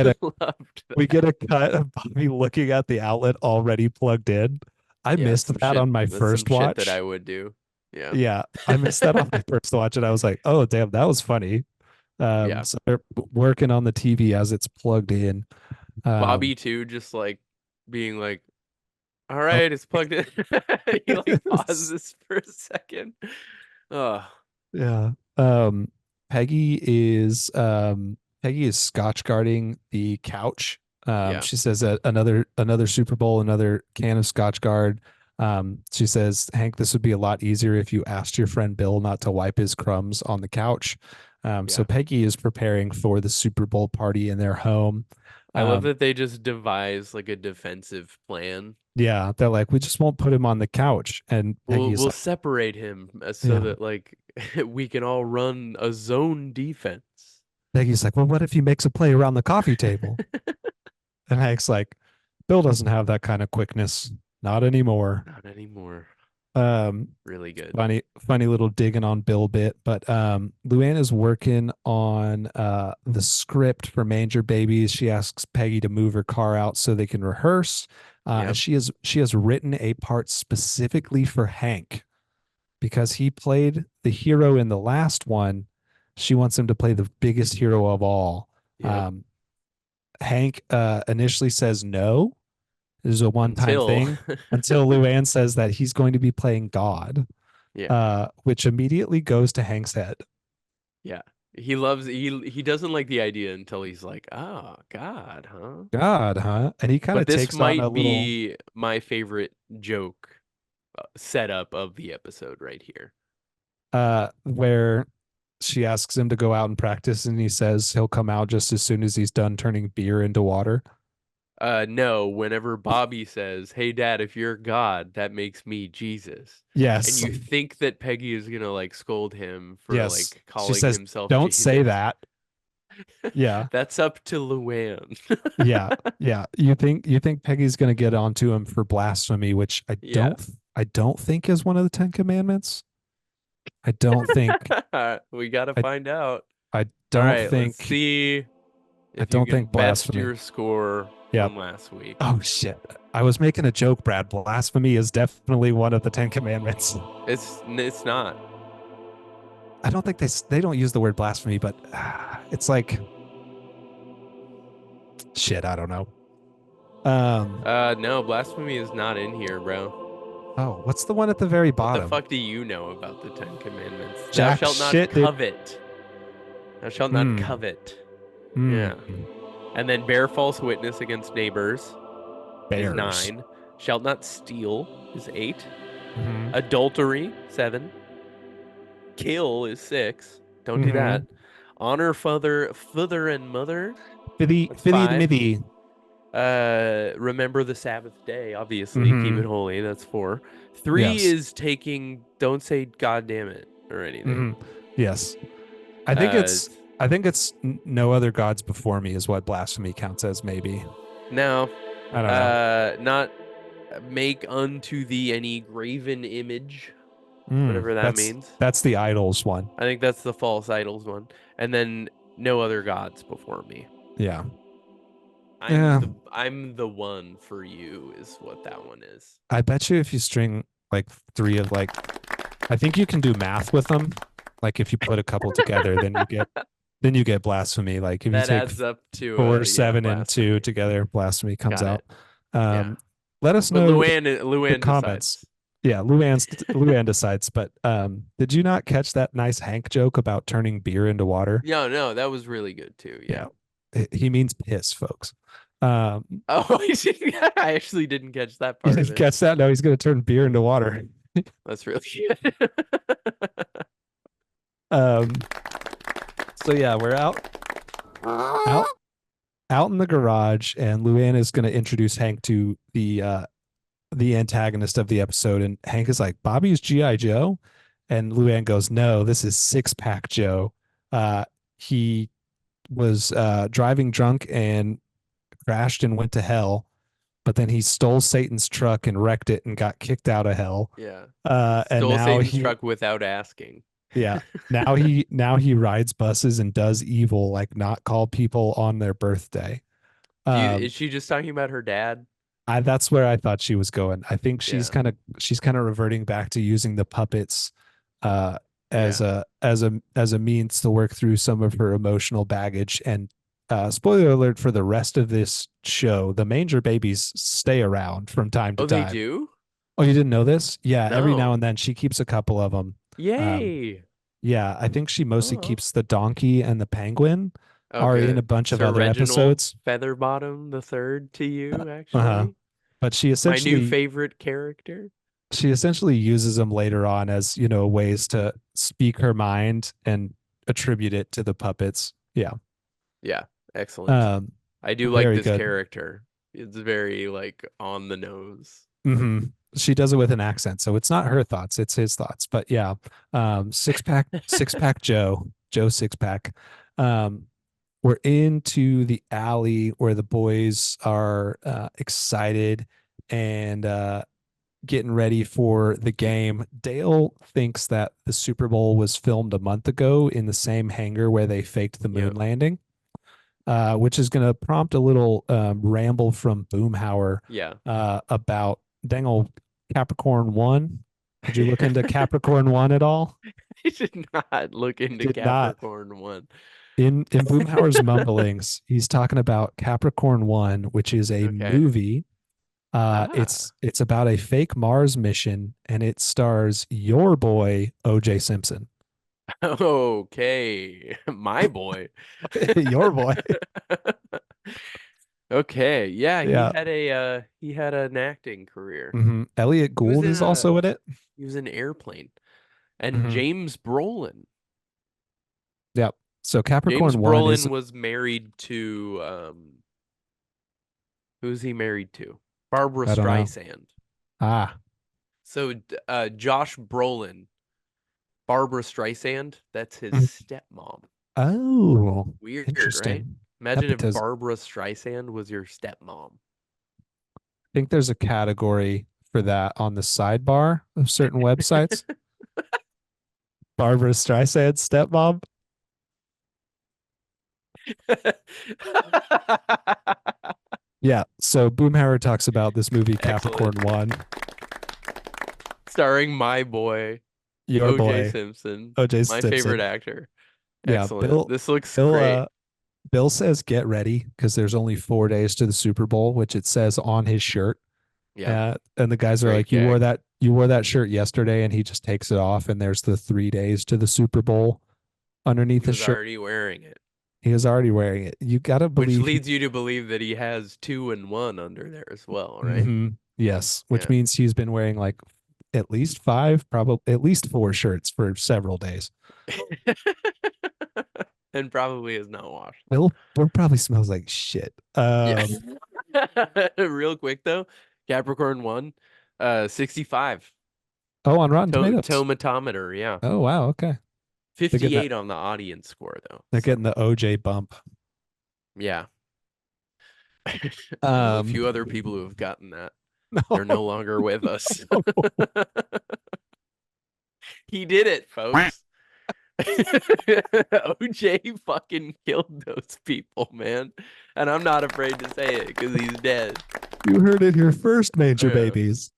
I loved we that. get a cut of Bobby looking at the outlet already plugged in. I Yeah, missed some that shit. on my That's some first shit that I watch. would do. Yeah. Yeah, I missed that on my first watch, and I was like, "Oh, damn, that was funny." Yeah. So they're working on the TV as it's plugged in. Um, Bobby too, just like being like, all oh, right, it's plugged in. He like pauses for a second. Oh, yeah. Um, Peggy is Peggy is scotch guarding the couch. yeah. She says that another Super Bowl, another can of scotch guard. She says, Hank, this would be a lot easier if you asked your friend Bill not to wipe his crumbs on the couch. So Yeah. Peggy is preparing for the Super Bowl party in their home. I love Um, that they just devise like a defensive plan. yeah, they're like, we just won't put him on the couch. And We'll Peggy's we'll like, separate him so yeah. that like we can all run a zone defense. Peggy's like, well, what if he makes a play around the coffee table? And Hank's like, Bill doesn't have that kind of quickness. Not anymore. Not anymore. Um, Really good. funny little digging on Bill bit. But Luann is working on the script for Manger Babies. She asks Peggy to move her car out so they can rehearse. Yep. And she has written a part specifically for Hank because he played the hero in the last one. She wants him to play the biggest hero of all. Yep. Hank initially says no. This is a one-time Until thing until Luann says that he's going to be playing God, yeah. which immediately goes to Hank's head. Yeah. He doesn't like the idea until he's like, "Oh, God, huh?" God, huh? And he kind But of this takes on a might little, be my favorite joke setup of the episode right here. where she asks him to go out and practice, and he says he'll come out just as soon as he's done turning beer into water. No, whenever Bobby says, "Hey Dad, if you're God, that makes me Jesus." Yes. And you think that Peggy is gonna like scold him for Yes. like She calling says, himself don't Jesus. say that. Yeah. That's up to Luann. Yeah. Yeah. You think Peggy's gonna get onto him for blasphemy, which Yeah. I don't think is one of the Ten Commandments. I don't think We gotta I- find out. I All don't right, think let's see if don't you can think best blasphemy. your score Yep. from last week. Oh shit. I was making a joke, Brad. Blasphemy is definitely one of the Ten Commandments. It's not. I don't think they don't use the word blasphemy, but it's like shit, I don't know. No, blasphemy is not in here, bro. Oh, what's the one at the very What bottom? the fuck do you know about the Ten Commandments? Jack Thou shalt not shit, dude. covet. Thou shalt not Hmm. covet. Mm. Yeah. And then bear false witness against neighbors Bears. is 9. Shalt not steal is 8. Mhm. Adultery, 7. Kill is 6. Don't do Mhm. that. Honor father and mother. Fiddy, That's fiddy, 5. middy. Remember the Sabbath day, obviously. Keep Mhm. it holy. That's 4. 3 Yes. is don't say God damn it or anything. Mhm. Yes. I think it's no other gods before me is what blasphemy counts as, maybe. No. I don't know. Not make unto thee any graven image, whatever that means. That's the idols one. I think that's the false idols one. And then no other gods before me. Yeah. Yeah. I'm the one for you is what that one is. I bet you if you string like 3 of like, I think you can do math with them. Like if you put a couple together, then you get blasphemy. Like if you That take adds up to 4, 7, and 2 blasphemy. together, blasphemy comes Got out. it. Yeah. Let us But know Luanne the comments. decides. Yeah, Luanne decides. But did you not catch that nice Hank joke about turning beer into water? No, that was really good too. Yeah. He means piss, folks. Oh, I actually didn't catch that You part of didn't it. catch that? No, he's going to turn beer into water. That's really good. So yeah, we're out in the garage, and Luann is going to introduce Hank to the antagonist of the episode, and Hank is like, Bobby's G.I. Joe, and Luann goes, no, this is Six Pack Joe. He was driving drunk and crashed and went to hell, but then he stole Satan's truck and wrecked it and got kicked out of hell. Yeah. And Stole now Satan's truck without asking. Yeah. Now he rides buses and does evil, like not call people on their birthday. Is she just talking about her dad? That's where I thought she was going. I think she's Yeah. kind of reverting back to using the puppets as a means to work through some of her emotional baggage. And spoiler alert for the rest of this show, the Manger Babies stay around from time to time. They do? Oh, you didn't know this? Yeah, every now No. and then she keeps a couple of them. Yay. Yeah, I think she mostly Oh. keeps the donkey and the penguin are in a bunch of Sir other Reginald episodes. Featherbottom the third to you, actually. But she My essentially new favorite character. she essentially uses them later on as, ways to speak her mind and attribute it to the puppets. Yeah. Yeah, excellent. I do like very this good. character. It's very like on the nose. Mm-hmm. She does it with an accent, so it's not her thoughts, it's his thoughts. But yeah, six pack Joe Six Pack. We're into the alley where the boys are excited and getting ready for the game. Dale thinks that the Super Bowl was filmed a month ago in the same hangar where they faked the moon landing, which is going to prompt a little ramble from Boomhauer about dang old Capricorn 1. Did you look into Capricorn 1 at all? I did not look into Capricorn 1. In Boomhauer's mumblings, he's talking about Capricorn 1, which is a movie. It's about a fake Mars mission, and it stars your boy O.J. Simpson. Okay, my boy. Your boy. Okay, yeah, he had an acting career. Mm-hmm. Elliot Gould is also in it. He was in Airplane, and James Brolin. Yep. So Capricorn James 1 Brolin was married to who's he married to? Barbara Streisand. So Josh Brolin, Barbara Streisand, that's his stepmom. Oh, weird, interesting. Right? Imagine if Barbara Streisand was your stepmom. I think there's a category for that on the sidebar of certain websites. Barbara Streisand stepmom. Yeah, so Boomhauer talks about this movie Capricorn 1, starring my boy, your O.J. boy Simpson, O.J. my Simpson. favorite actor. Yeah, excellent. This looks great. Bill says get ready because there's only 4 days to the Super Bowl, which it says on his shirt. Yeah, and the guys are like, you wore that shirt yesterday, and he just takes it off, and there's the 3 days to the Super Bowl underneath his shirt. He's already wearing it. He is already wearing it. You gotta believe, which leads you to believe that he has 2 and 1 under there as well, right? Mm-hmm. Yes, which means he's been wearing like at least 5, probably at least 4 shirts for several days. And probably is not washed. Bill probably smells like shit. Real quick though, Capricorn 1, 65. Oh, on Rotten Tomatoes. Tomatometer, yeah. Oh wow, okay. 58 on the audience score though. They're getting the OJ bump. Yeah. A few other people who have gotten that. No. They're no longer with us. No. He did it, folks. OJ fucking killed those people, man. And I'm not afraid to say it because he's dead. You heard it here first, Manger Yeah. Babies.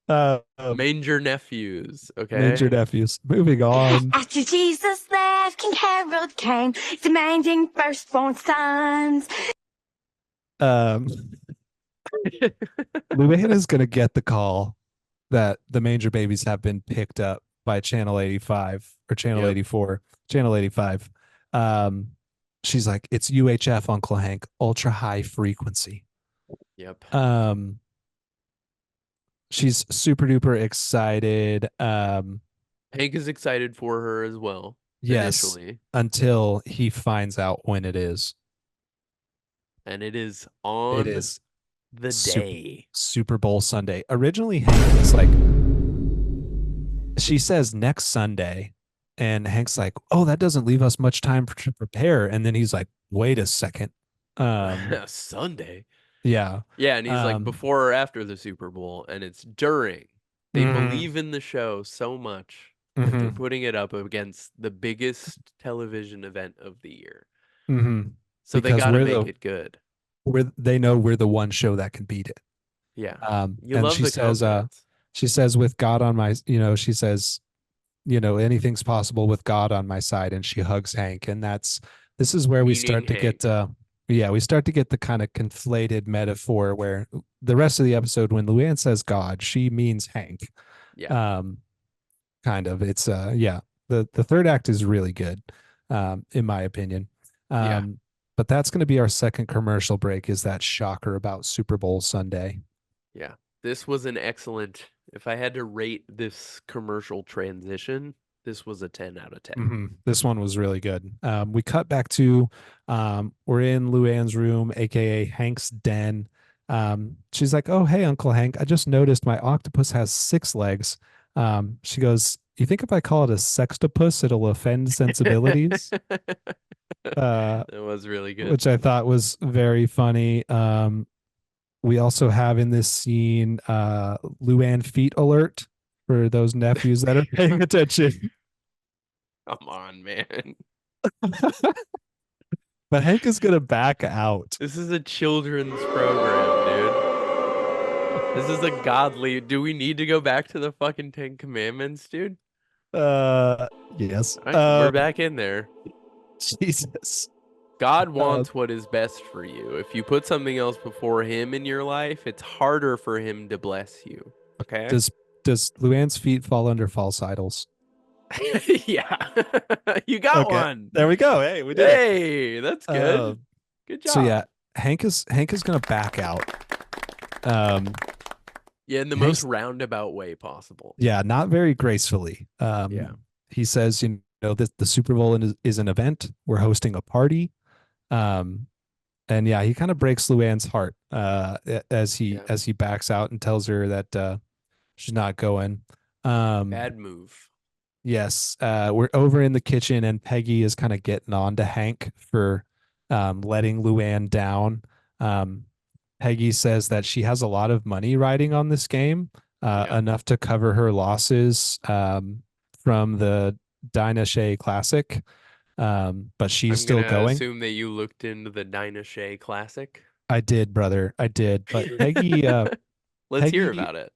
Manger nephews, okay? Manger nephews. Moving on. After Jesus left, King Herod came, demanding firstborn sons. Luanne is going to get the call that the Manger Babies have been picked up by Channel 85 or Channel Yep. 84, Channel 85. She's like, it's UHF, Uncle Hank, ultra high frequency. Yep. She's super duper excited. Hank is excited for her as well. Yes, Initially. until he finds out when it is. And it is on It is the Sup- day. Super Bowl Sunday. Originally, Hank was like, she says next Sunday, and Hank's like, oh, that doesn't leave us much time to prepare. And then he's like, wait a second. Sunday. Yeah. Yeah, and he's like Um, before or after the Super Bowl, and it's during. They Mhm. believe in the show so much that they're Mhm. putting it up against the biggest television event of the year. Mhm. So they Because got to we're make the- it good. They know we're the one show that can beat it. Yeah. You And love she the says, confidence. she says, with God on my, she says, anything's possible with God on my side. And she hugs Hank. And this is where we Meaning start to Hank. get, we start to get the kind of conflated metaphor where the rest of the episode, when Luann says God, she means Hank. Yeah. Kind of. It's, the third act is really good, in my opinion. Yeah. But that's going to be our second commercial break, is that shocker about Super Bowl Sunday. Yeah. This was an excellent, if I had to rate this commercial transition, this was a 10 out of 10. Mhm. This one was really good. We cut back to, we're in Luann's room, aka Hank's den. She's like, oh, hey, Uncle Hank, I just noticed my octopus has 6 legs. She goes, you think if I call it a sextopus, it'll offend sensibilities? It was really good. Which I thought was very funny. We also have in this scene, Luann feet alert for those nephews that are paying attention. Come on, man. But Hank is gonna back out. This is a children's program, dude. This is a godly. Do we need to go back to the fucking 10 Commandments, dude? Yes. All right, we're back in there. Jesus. God wants what is best for you. If you put something else before him in your life, it's harder for him to bless you. Okay? Does Luann's feet fall under false idols? Yeah. You got Okay. one. There we go. Hey, we did it. Hey, that's good. Good job. So yeah, Hank is gonna back out. Yeah, in the most roundabout way possible. Yeah, not very gracefully. Yeah. He says, the Super Bowl is an event. We're hosting a party. And yeah, he kind of breaks Luann's heart as he backs out and tells her that she's not going. Bad move. Yes, we're over in the kitchen, and Peggy is kind of getting on to Hank for letting Luann down. Peggy says that she has a lot of money riding on this game, enough to cover her losses from the Dinah Shea Classic. But she's still going. Assume that you looked into the Dinah Shea Classic. I did, brother. I did. But Peggy, let's hear about it.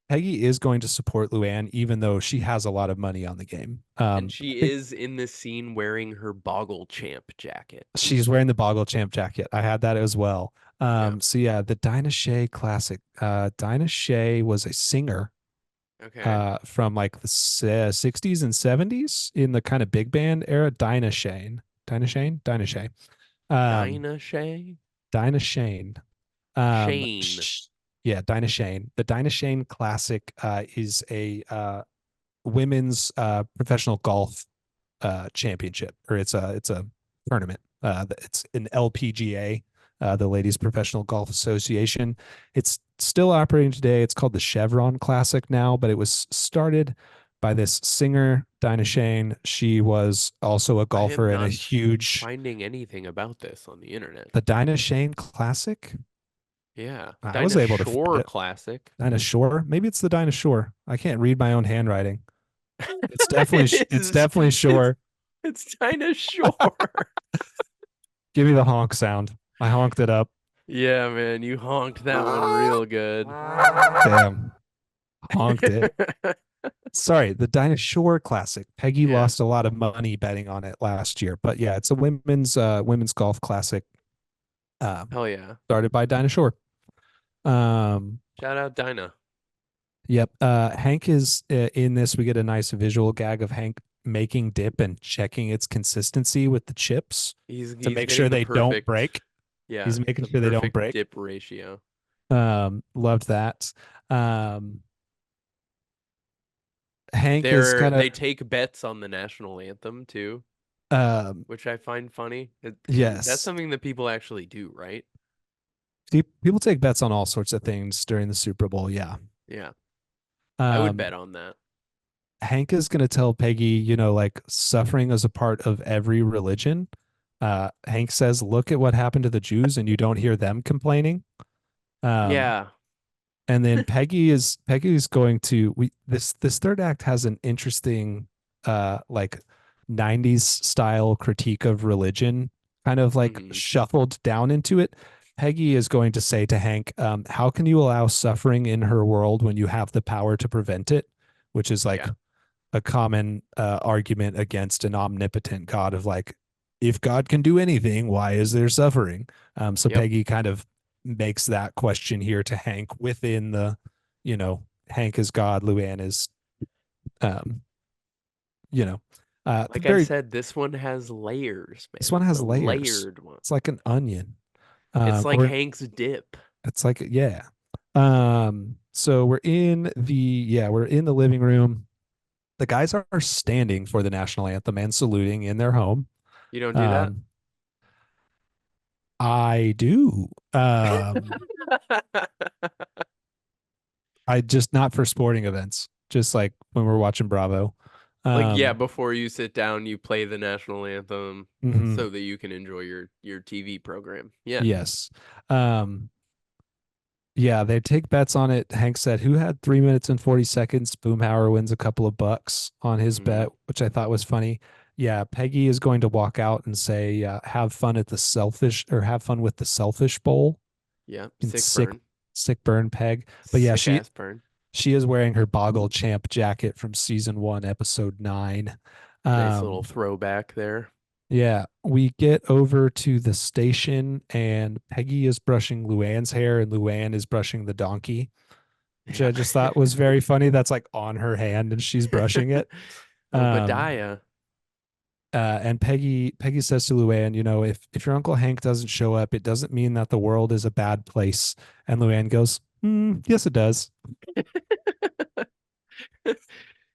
Peggy is going to support Luann, even though she has a lot of money on the game. And she is in this scene wearing her Boggle Champ jacket. She's wearing the Boggle Champ jacket. I had that as well. So yeah, the Dinah Shea Classic. Dinah Shea was a singer. Okay. From like the 60s and 70s in the kind of big band era. Dinah Shane. Dinah Shane? Dinah Shea. Dinah Shea? Dinah Shane. Shane. Yeah, Dinah Shane. The Dinah Shane Classic is a women's professional golf championship, or it's a tournament. It's an LPGA, the Ladies Professional Golf Association. It's still operating today. It's called the Chevron Classic now, but it was started by this singer, Dinah Shane. She was also a golfer and a huge. Finding anything about this on the internet. The Dinah Shane Classic. Yeah, I was able to find it. Classic. Dinah Shore. Maybe it's the Dinah Shore. I can't read my own handwriting. It's definitely it's definitely Shore. It's Dinah Shore. Give me the honk sound. I honked it up. Yeah, man, you honked that one real good. Damn. Honked it. Sorry, the Dinah Shore Classic. Peggy Yeah. lost a lot of money betting on it last year, but yeah, it's a women's golf classic. Hell yeah. Started by Dinah Shore. Shout out Dinah. Yep. Hank is in this. We get a nice visual gag of Hank making dip and checking its consistency with the chips He's to make getting sure the they don't perfect- break. Yeah. He's making the sure they don't perfect break. dip ratio. Loved that. Hank is kind They of take bets on the national anthem too, which I find funny. That's yes. something that people actually do, right? People take bets on all sorts of things during the Super Bowl. Yeah. Yeah. I would Um, bet on that. Hank is going to tell Peggy, you know, like suffering is a part of every religion. Hank says, look at what happened to the Jews and you don't hear them complaining. Yeah. And then Peggy is going to this third act has an interesting like 90s style critique of religion kind of like Mhm. shuffled down into it. Peggy is going to say to Hank, how can you allow suffering in her world when you have the power to prevent it? Which is like Yeah. a common argument against an omnipotent God of like, if God can do anything, why is there suffering? So Yep. Peggy kind of makes that question here to Hank within the, you know, Hank is God, Luanne is, you know, Like I said, this one has layers, man. this one It's has a layers. layered one. It's like an onion. It's like Or Hank's dip. it's like, yeah. So we're in the living room. The guys are standing for the national anthem and saluting in their home. You don't do that? I do. I just not for sporting events, just like when we're watching Bravo. Like, yeah, before you sit down, you play the national anthem Mhm. so that you can enjoy your TV program. Yeah. Yes. Yeah, they take bets on it. Hank said, who had 3 minutes and 40 seconds? Boomhauer wins a couple of bucks on his bet, which I thought was funny. Yeah, Peggy is going to walk out and say, have fun with the selfish bowl. Yeah. In Sick sick burn, Peg. But yeah, Sick ass burn. she is wearing her Boggle Champ jacket from season 1, episode 9. Nice little throwback there. Yeah, we get over to the station and Peggy is brushing Luann's hair and Luann is brushing the donkey, which I just thought was very funny. That's like on her hand and she's brushing it. Obadiah. And Peggy says to Luann, you know, if your Uncle Hank doesn't show up, it doesn't mean that the world is a bad place. And Luann goes, yes, it does.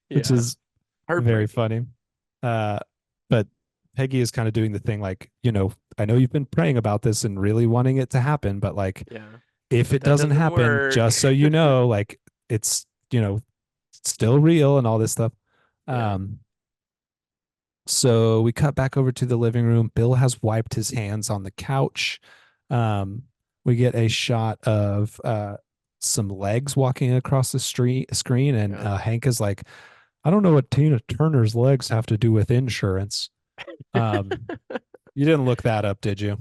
Which is very funny. But Peggy is kind of doing the thing like, you know, I know you've been praying about this and really wanting it to happen, but like, if it doesn't happen, work. just so you know, like it's, you know, still real and all this stuff. So we cut back over to the living room. Bill has wiped his hands on the couch. We get a shot of some legs walking across the screen, and Hank is like, I don't know what Tina Turner's legs have to do with insurance. You didn't look that up, did you?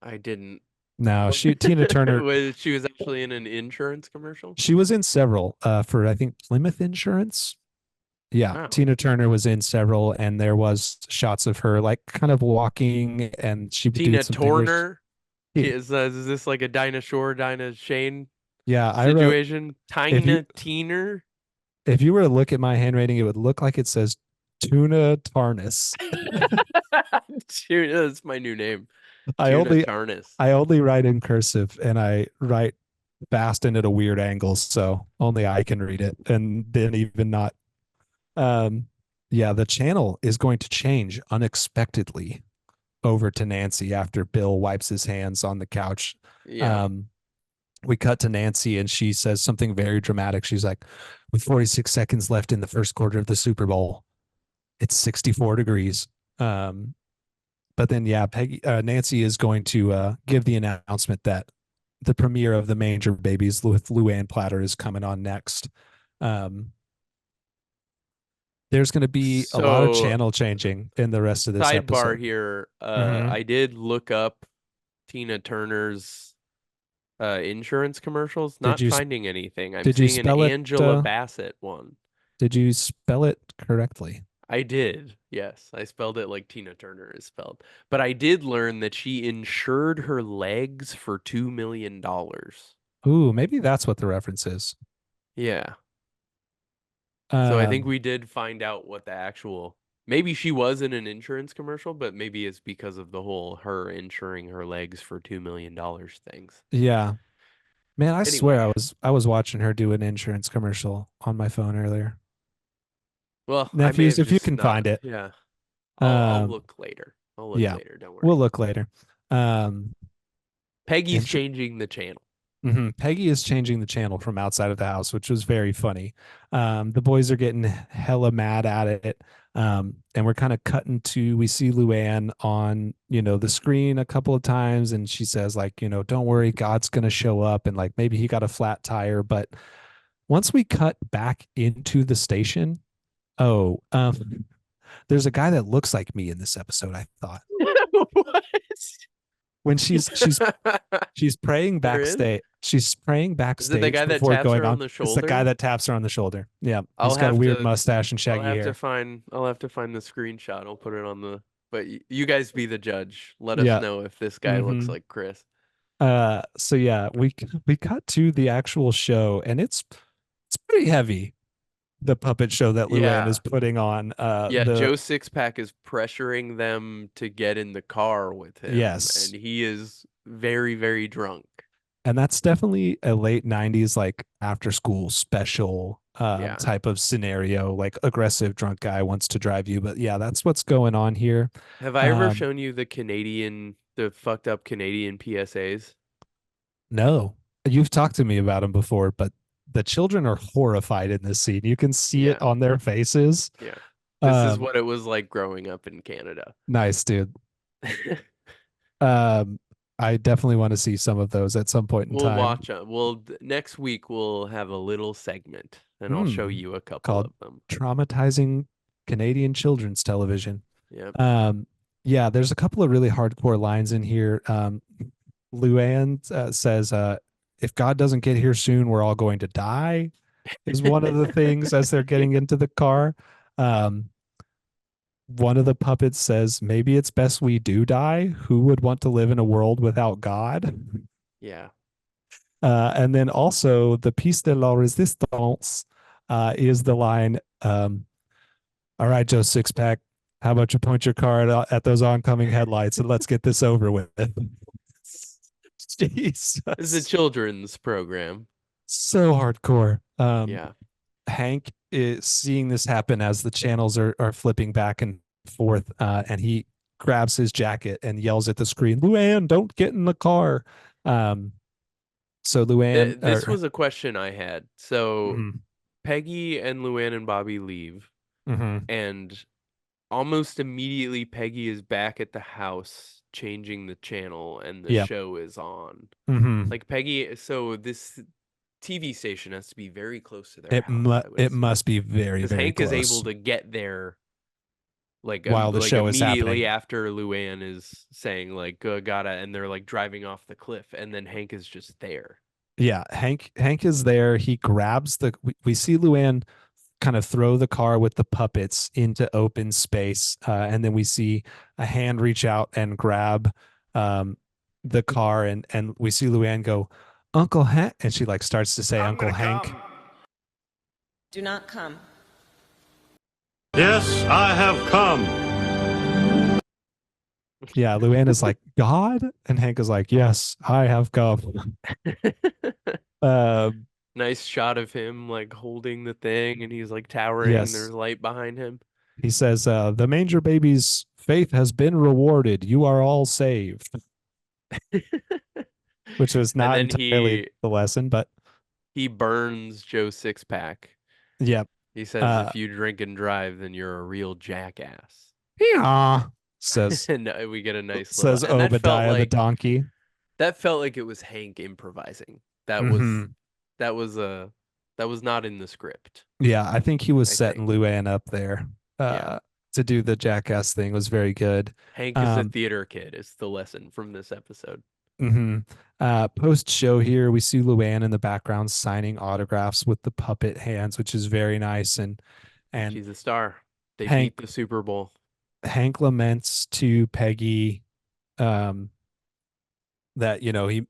I didn't. No, Tina Turner. She was actually in an insurance commercial. She was in several for I think Plymouth Insurance. Yeah, Wow. Tina Turner was in several, and there was shots of her like kind of walking, and she would Tina do something where Turner. Is this like a Dinah Shore, Dinah Shane situation? Tina Teener. If you were to look at my handwriting, it would look like it says Tuna Tarnus. That's my new name. I only write in cursive and I write fast and at a weird angle, so only I can read it, and then even not. Yeah, the channel is going to change unexpectedly over to Nancy after Bill wipes his hands on the couch. Yeah. We cut to Nancy and she says something very dramatic. She's like, with 46 seconds left in the first quarter of the Super Bowl, it's 64 degrees. But then, yeah, Nancy is going to give the announcement that the premiere of the Manger Babies with Luanne Platter is coming on next. There's going to be a lot of So, channel changing in the rest of this sidebar episode. here. Mhm. I did look up Tina Turner's insurance commercials. Not you finding anything. I'm did you seeing an spell it? Angela Bassett one. Did you spell it correctly? I did. Yes, I spelled it like Tina Turner is spelled. But I did learn that she insured her legs for $2 million. Ooh, maybe that's what the reference is. Yeah. So I think Um, we did find out what the actual. Maybe she was in an insurance commercial, but maybe it's because of the whole her insuring her legs for $2 million things. yeah, man, I swear Anyway, I was watching her do an insurance commercial on my phone earlier. well, I may Nephews, have if you just can not. find it. Yeah. I'll Um, look later. I'll look yeah, later. Don't worry. we'll look later. Peggy's Intro- changing the channel. Peggy is changing the channel from outside of the house, which was very funny. The boys are getting hella mad at it. And we're kind of cutting to, we see Luanne on, the screen a couple of times. And she says like, don't worry, God's going to show up. And like, maybe he got a flat tire. But once we cut back into the station, there's a guy that looks like me in this episode, I thought. What? When she's praying There is? backstage. She's praying Is backstage it the guy that before taps going her on on. the It's the shoulder? guy that taps her on the shoulder. Yeah, I'll he's got a have weird to- mustache and shaggy hair. I'll have to find the screenshot. I'll put it on the. But you guys be the judge. Let Yeah. us know if this guy looks Mhm. like Chris. So yeah, we cut to the actual show, and it's pretty heavy. The puppet show that Luanne Yeah. is putting on. Yeah, Joe Sixpack is pressuring them to get in the car with him. Yes. And he is very, very drunk. And that's definitely a late 90s like after school special Yeah. type of scenario, like aggressive drunk guy wants to drive you. But yeah, that's what's going on here. Have I ever shown you the fucked up Canadian PSAs? No, you've talked to me about them before, but the children are horrified in this scene. You can see it Yeah. on their faces. Yeah. This is what it was like growing up in Canada. Nice, dude. I definitely want to see some of those at some point in We'll time. watch them. Next week we'll have a little segment, and I'll show you a couple called of them. Traumatizing Canadian children's television. Yep. Yeah, there's a couple of really hardcore lines in here. Luanne says, if God doesn't get here soon, we're all going to die, is one of the things as they're getting into the car. One of the puppets says, maybe it's best we do die. Who would want to live in a world without God? Yeah. And then also the piece de la resistance is the line, all right, Joe Sixpack, how about you point your car at those oncoming headlights and let's get this over with. Jesus. It's a children's program. So hardcore. Yeah. Hank is seeing this happen as the channels are flipping back and forth, and he grabs his jacket and yells at the screen, Luanne, don't get in the car. So Luanne... This was a question I had. So Mhm. Peggy and Luanne and Bobby leave, and almost immediately Peggy is back at the house changing the channel, and the show is on. Like Peggy, so this TV station has to be very close to their house. It must be very, very Hank close. is able to get there while the show is immediately happening. after Luanne is saying like gotta, and they're like driving off the cliff, and then Hank is just there. Yeah, Hank is there. He grabs we see Luanne kind of throw the car with the puppets into open space, and then we see a hand reach out and grab the car, and we see Luanne go, Uncle Hank, and she like starts to say Uncle Hank. Come. Do not come. Yes, I have come. Yeah, Luanne is like, God? And Hank is like, yes, I have come. Nice shot of him like holding the thing, and he's like towering, and there's light behind him. He says, the Manger Babies' faith has been rewarded. You are all saved. Which was not entirely the lesson, but he burns Joe Sixpack. Yep. He says, if you drink and drive, then you're a real jackass. Yeah. Says, and we get a nice says little, Obadiah the donkey. That felt like it was Hank improvising. That was a That was not in the script. Yeah, I think he was I setting think. Luanne up there Yeah. to do the jackass thing. It was very good. Hank is a theater kid is the lesson from this episode. Post show here, we see Luanne in the background signing autographs with the puppet hands, which is very nice. And She's a star. They Hank beat the Super Bowl. Hank laments to Peggy that he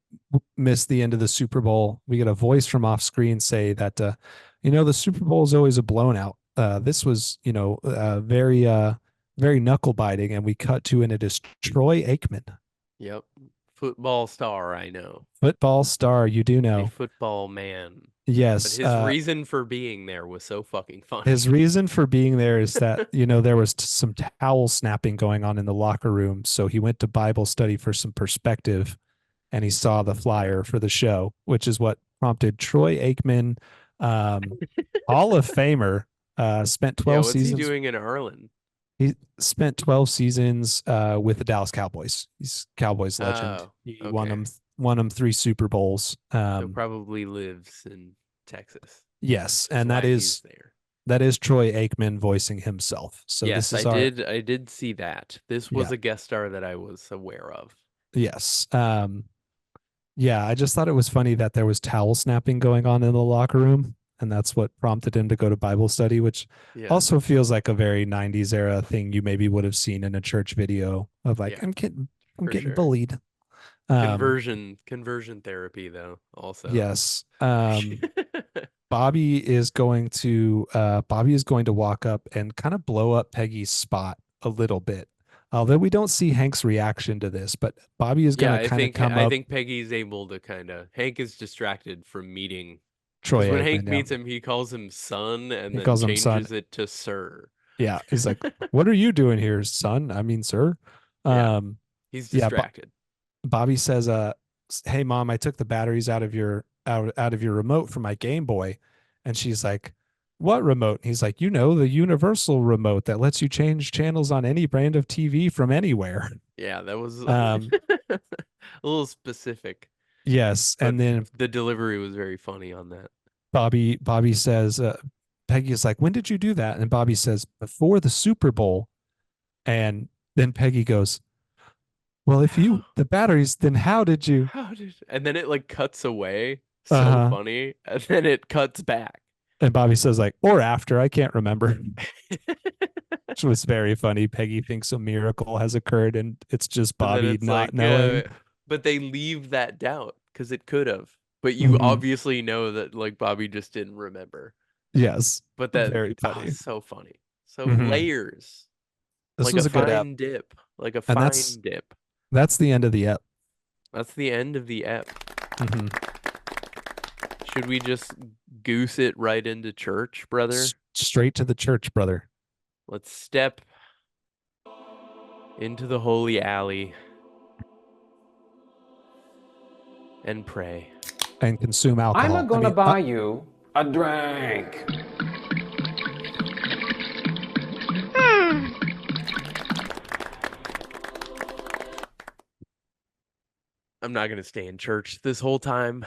missed the end of the Super Bowl. We get a voice from off screen say that the Super Bowl is always a blown out. This was very knuckle biting, and we cut to, and it is Troy Aikman. Yep. Football star, I know. Football star, you do A know. football man. Yes. But his reason for being there was so fucking funny. His reason for being there is that, there was some towel snapping going on in the locker room. So he went to Bible study for some perspective, and he saw the flyer for the show, which is what prompted Troy Aikman, Hall of Famer, spent 12 what's seasons. He doing in Arlen? He spent 12 seasons with the Dallas Cowboys. He's Cowboys legend. Oh, He okay. won them 3 Super Bowls. So probably lives in Texas. Yes, That's and why he's there. that is Troy Aikman voicing himself. So yes, this is I did see that. This was a guest star that I was aware of. Yes. Yeah, I just thought it was funny that there was towel snapping going on in the locker room, and that's what prompted him to go to Bible study, which also feels like a very 90s era thing you maybe would have seen in a church video of I'm getting bullied. Conversion therapy though, also. Yes. Bobby is going to walk up and kind of blow up Peggy's spot a little bit. Although we don't see Hank's reaction to this, but Bobby is going to kind of come up. I think Peggy's able to Hank is distracted from meeting Troy. When Hank meets him, he calls him son and then changes it to sir. Yeah, he's like, "What are you doing here, son? I mean, sir." He's distracted. Bobby says, "Hey, mom, I took the batteries out of your remote from my Game Boy," and she's like, "What remote?" And he's like, the universal remote that lets you change channels on any brand of TV from anywhere. Yeah, that was a little specific. Yes, and then the delivery was very funny on that. Bobby says, Peggy's like, "When did you do that?" And Bobby says, "Before the Super Bowl." And then Peggy goes, "Well, if the batteries, then how did you?" And then it cuts away. So funny. And then it cuts back. And Bobby says or after, I can't remember. Which was very funny. Peggy thinks a miracle has occurred and it's just Bobby not knowing. But they leave that doubt because it could have. But you obviously know that Bobby just didn't remember. Yes. But that very funny. So funny. So layers. This was a fine good dip. Like a fine dip. That's the end of the ep. That's the end of the ep. Should we just goose it right into church, brother? Straight to the church, brother. Let's step into the holy alley and pray. And consume alcohol. I'm gonna buy you a drink. I'm not going to stay in church this whole time.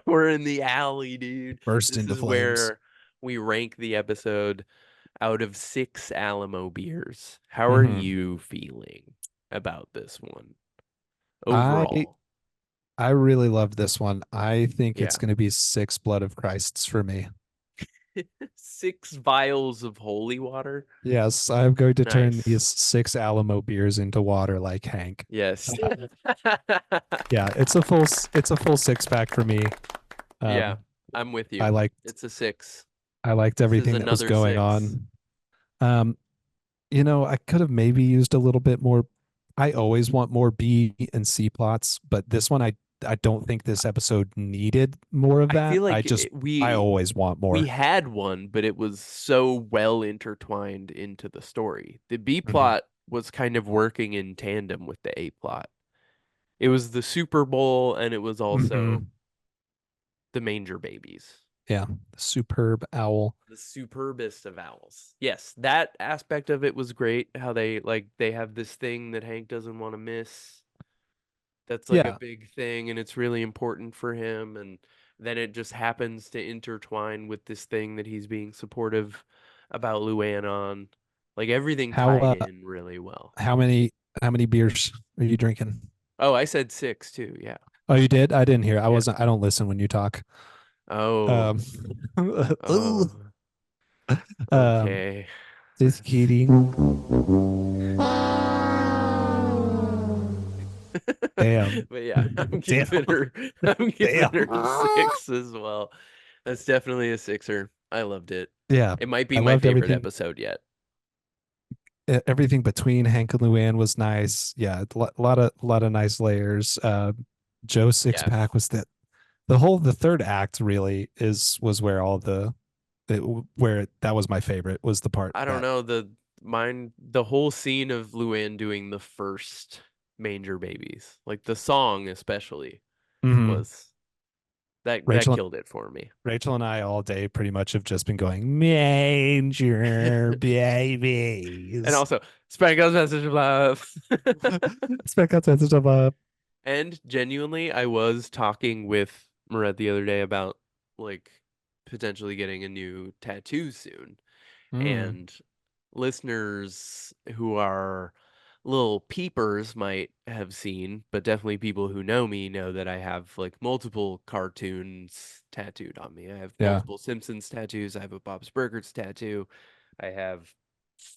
We're in the alley, dude. Burst into flames. This is where we rank the episode out of 6 Alamo beers. How are you feeling about this one overall? I really loved this one. I think it's going to be 6 Blood of Christs for me. 6 vials of holy water. Yes, I'm going to turn these 6 Alamo beers into water like Hank. Yes. Yeah, it's a full 6-pack for me. Yeah, I'm with you. It's a 6. I liked everything that was going 6. on. I could have maybe used a little bit more. I always want more B and C plots, but this one I don't think this episode needed more of that. I feel like I always want more. We had one, but it was so well intertwined into the story. The B plot was kind of working in tandem with the A plot. It was the Super Bowl, and it was also the Manger Babies. Yeah, the superb owl. The superbest of owls. Yes, that aspect of it was great. How they have this thing that Hank doesn't want to miss. That's a big thing, and it's really important for him. And then it just happens to intertwine with this thing that he's being supportive about Luanne on. Like everything tied in really well. How many beers are you drinking? Oh, I said 6 too. Yeah. Oh, you did? I didn't hear. Yeah. I don't listen when you talk. Oh. Ooh. Oh. Okay. Just kidding. Damn. But yeah, I'm Damn. giving her Damn. 6 as well. That's definitely a 6er. I loved it. Yeah. It might be I my loved favorite everything. episode yet. Everything between Hank and Luann was nice. Yeah, a lot of nice layers. Joe Six Yeah. Pack was the third act really was where that was my favorite, was the part I don't know, the whole scene of Luann doing the first Manger Babies, like the song especially, was that killed it for me. Rachel and I all day pretty much have just been going Manger Babies. And also Spanko's Message of Love. Spanko's Message of Love. And genuinely, I was talking with Moret the other day about like potentially getting a new tattoo soon. And listeners who are little peepers might have seen, but definitely people who know me know that I have like multiple cartoons tattooed on me. I have multiple Simpsons tattoos. I have a Bob's Burgers tattoo. I have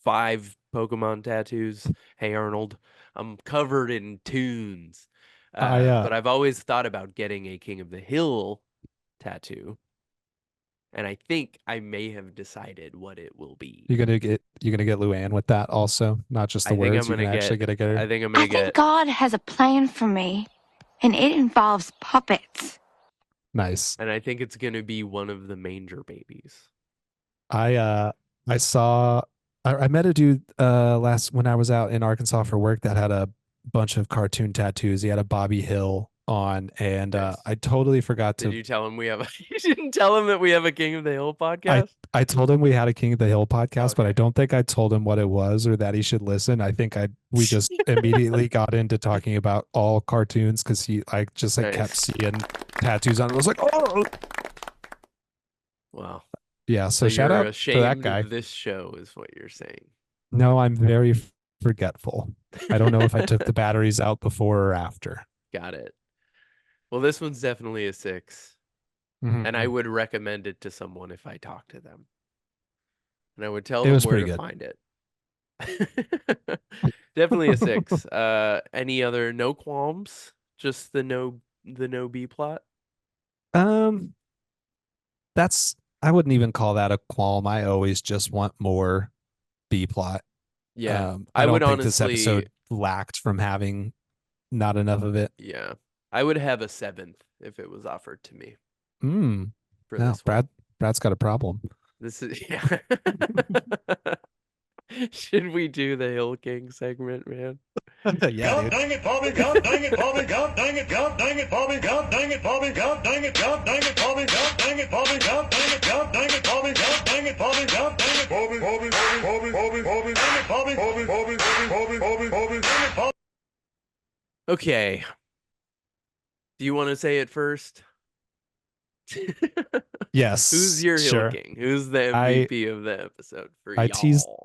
5 Pokemon tattoos. Hey Arnold, I'm covered in tunes. But I've always thought about getting a King of the Hill tattoo. And I think I may have decided what it will be. You're gonna get Luann with that also, not just the words. You're gonna actually get her. I think I'm gonna get. God has a plan for me, and it involves puppets. Nice. And I think it's gonna be one of the Manger Babies. I saw I met a dude when I was out in Arkansas for work that had a bunch of cartoon tattoos. He had a Bobby Hill on, and Nice. I totally forgot to. Did you tell him we have a? You didn't tell him that we have a King of the Hill podcast. I told him we had a King of the Hill podcast, but I don't think I told him what it was or that he should listen. I think we just immediately got into talking about all cartoons because I just Nice. kept seeing tattoos on it. I was like, oh, Wow. yeah. So shout you're out to that guy. of this show is what you're saying. No, I'm very forgetful. I don't know if I took the batteries out before or after. Got it. Well, this one's definitely a 6. And I would recommend it to someone if I talk to them. And I would tell them where to find it. Definitely a 6. Any other no qualms? Just the no B plot? I wouldn't even call that a qualm. I always just want more B plot. Yeah. I don't would think honestly, this episode lacked from having not enough of it. Yeah. I would have a 7th if it was offered to me. For No, this one. Brad's got a problem. This is yeah. Should we do the Hill King segment, man? Yeah, God dang it, Bobby, God dang it, Bobby, God dang it, God dang it, Bobby, God dang it, Bobby, God dang it, God dang it, Bobby, God dang it, Bobby, God dang it, God dang it, Bobby, God dang it, Bobby, God dang it, Bobby, Bobby, Bobby, Bobby, Bobby, dang it, Bobby, Bobby, Bobby, Bobby, Bobby, Bobby, dang it, Bobby. Okay. Do you want to say it first? Yes. Who's your Hill King? Who's the MVP of the episode for y'all?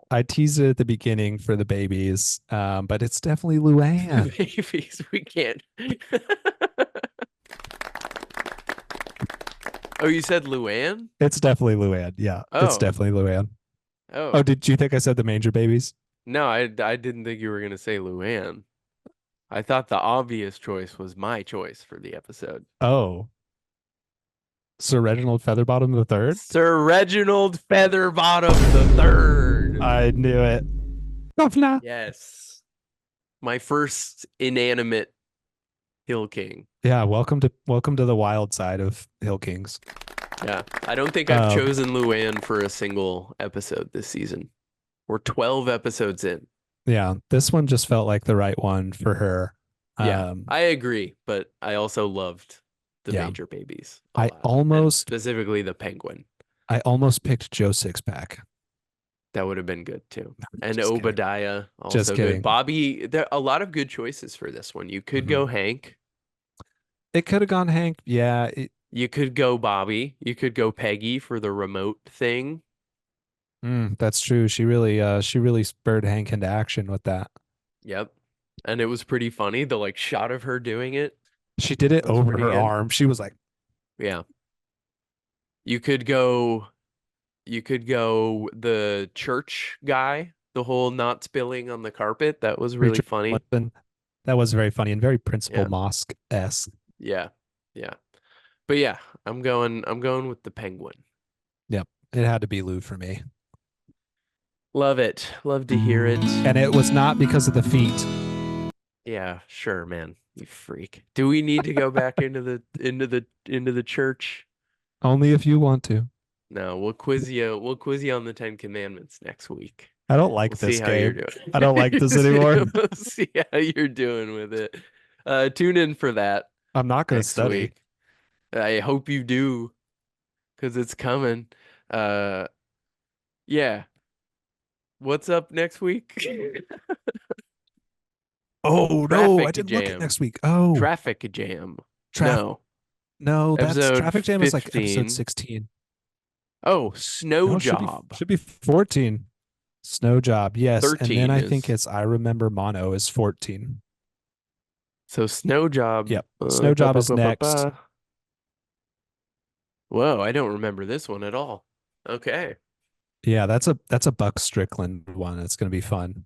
I teased it at the beginning for the babies, but it's definitely Luanne. Babies, we can't. Oh, you said Luanne? It's definitely Luanne. Yeah, it's definitely Luanne. Oh, did you think I said the Manger Babies? No, I didn't think you were gonna say Luanne. I thought the obvious choice was my choice for the episode. Oh. Sir Reginald Featherbottom the Third? Sir Reginald Featherbottom the Third. I knew it. Governor. Yes. My first inanimate Hill King. Yeah, welcome to the wild side of Hill Kings. Yeah. I don't think I've chosen Luanne for a single episode this season. We're 12 episodes in. Yeah, this one just felt like the right one for her. Yeah, I agree, but I also loved the Manger Babies. I almost specifically the penguin. I almost picked Joe Sixpack. That would have been good too. And Obadiah, also just good. kidding. Bobby, there are a lot of good choices for this one. You could go Hank. It could have gone Hank. Yeah, You could go Bobby. You could go Peggy for the remote thing. That's true. She really spurred Hank into action with that. Yep. And it was pretty funny. The like shot of her doing it. She did it Was over pretty her good. arm. She was like, Yeah. You could go the church guy, the whole not spilling on the carpet. That was really Preacher funny. Clinton. That was very funny and very Principal Yeah. Mosque-esque. Yeah. Yeah. But yeah, I'm going with the penguin. Yep. It had to be Lou for me. Love it. Love to hear it. And it was not because of the feet. Yeah, sure, man. You freak. Do we need to go back into the church? Only if you want to. No, we'll quiz you on the 10 Commandments next week. I don't like We'll this see how you're game. doing. I don't like this anymore. We'll see how you're doing with it. Tune in for that I'm not going to next study. week. I hope you do, because it's coming. Yeah. What's up next week? Oh, no, Traffic I didn't look at jam. next week. Oh, Traffic Jam. no, that's Episode Traffic Jam is like 15. episode 16. Oh, Snow No, it Job. should be 14. Snow Job, yes. 13 and then I think is- it's I Remember Mono is 14. So Snow Job. Yep. Snow Job is next. Whoa, I don't remember this one at all. Okay. Yeah, that's a Buck Strickland one. It's going to be fun.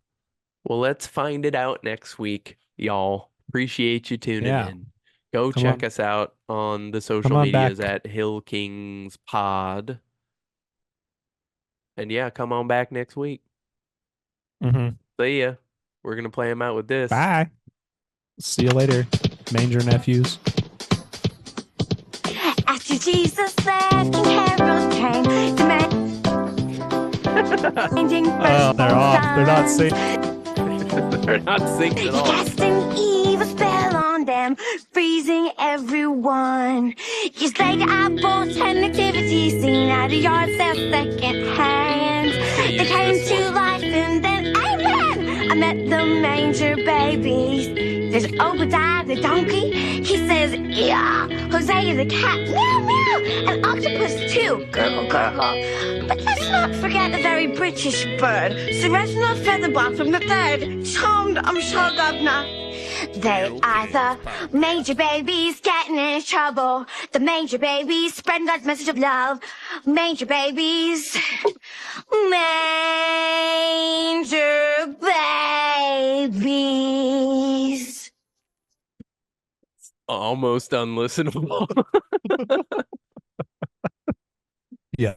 Well, let's find it out next week, y'all. Appreciate you tuning Yeah. in. Go Come check on. us out on the social on medias back. at Hill Kings Pod. And yeah, come on back next week. Mm-hmm. See ya. We're going to play them out with this. Bye. See you later, Manger nephews. After Jesus left, King Herod came, demanding Oh, they're off. They're not safe. They're not synced He at all. cast an evil spell on them, freezing everyone. His leg eyeballs and nativity seen at a yard sale second hand. They use came this to one. life and then amen. I met the Manger Babies. There's Obadiah the donkey. He says, yeah. Hosea the cat, meow meow. And octopus too, gurgle gurgle. But let's not forget a very British bird, Sir Reginald Featherbottom III, charmed, I'm sure, governor. They are the Manger Babies getting in trouble. The Manger Babies spreading God's message of love. Manger Babies. Manger Babies. Almost unlistenable. Yeah.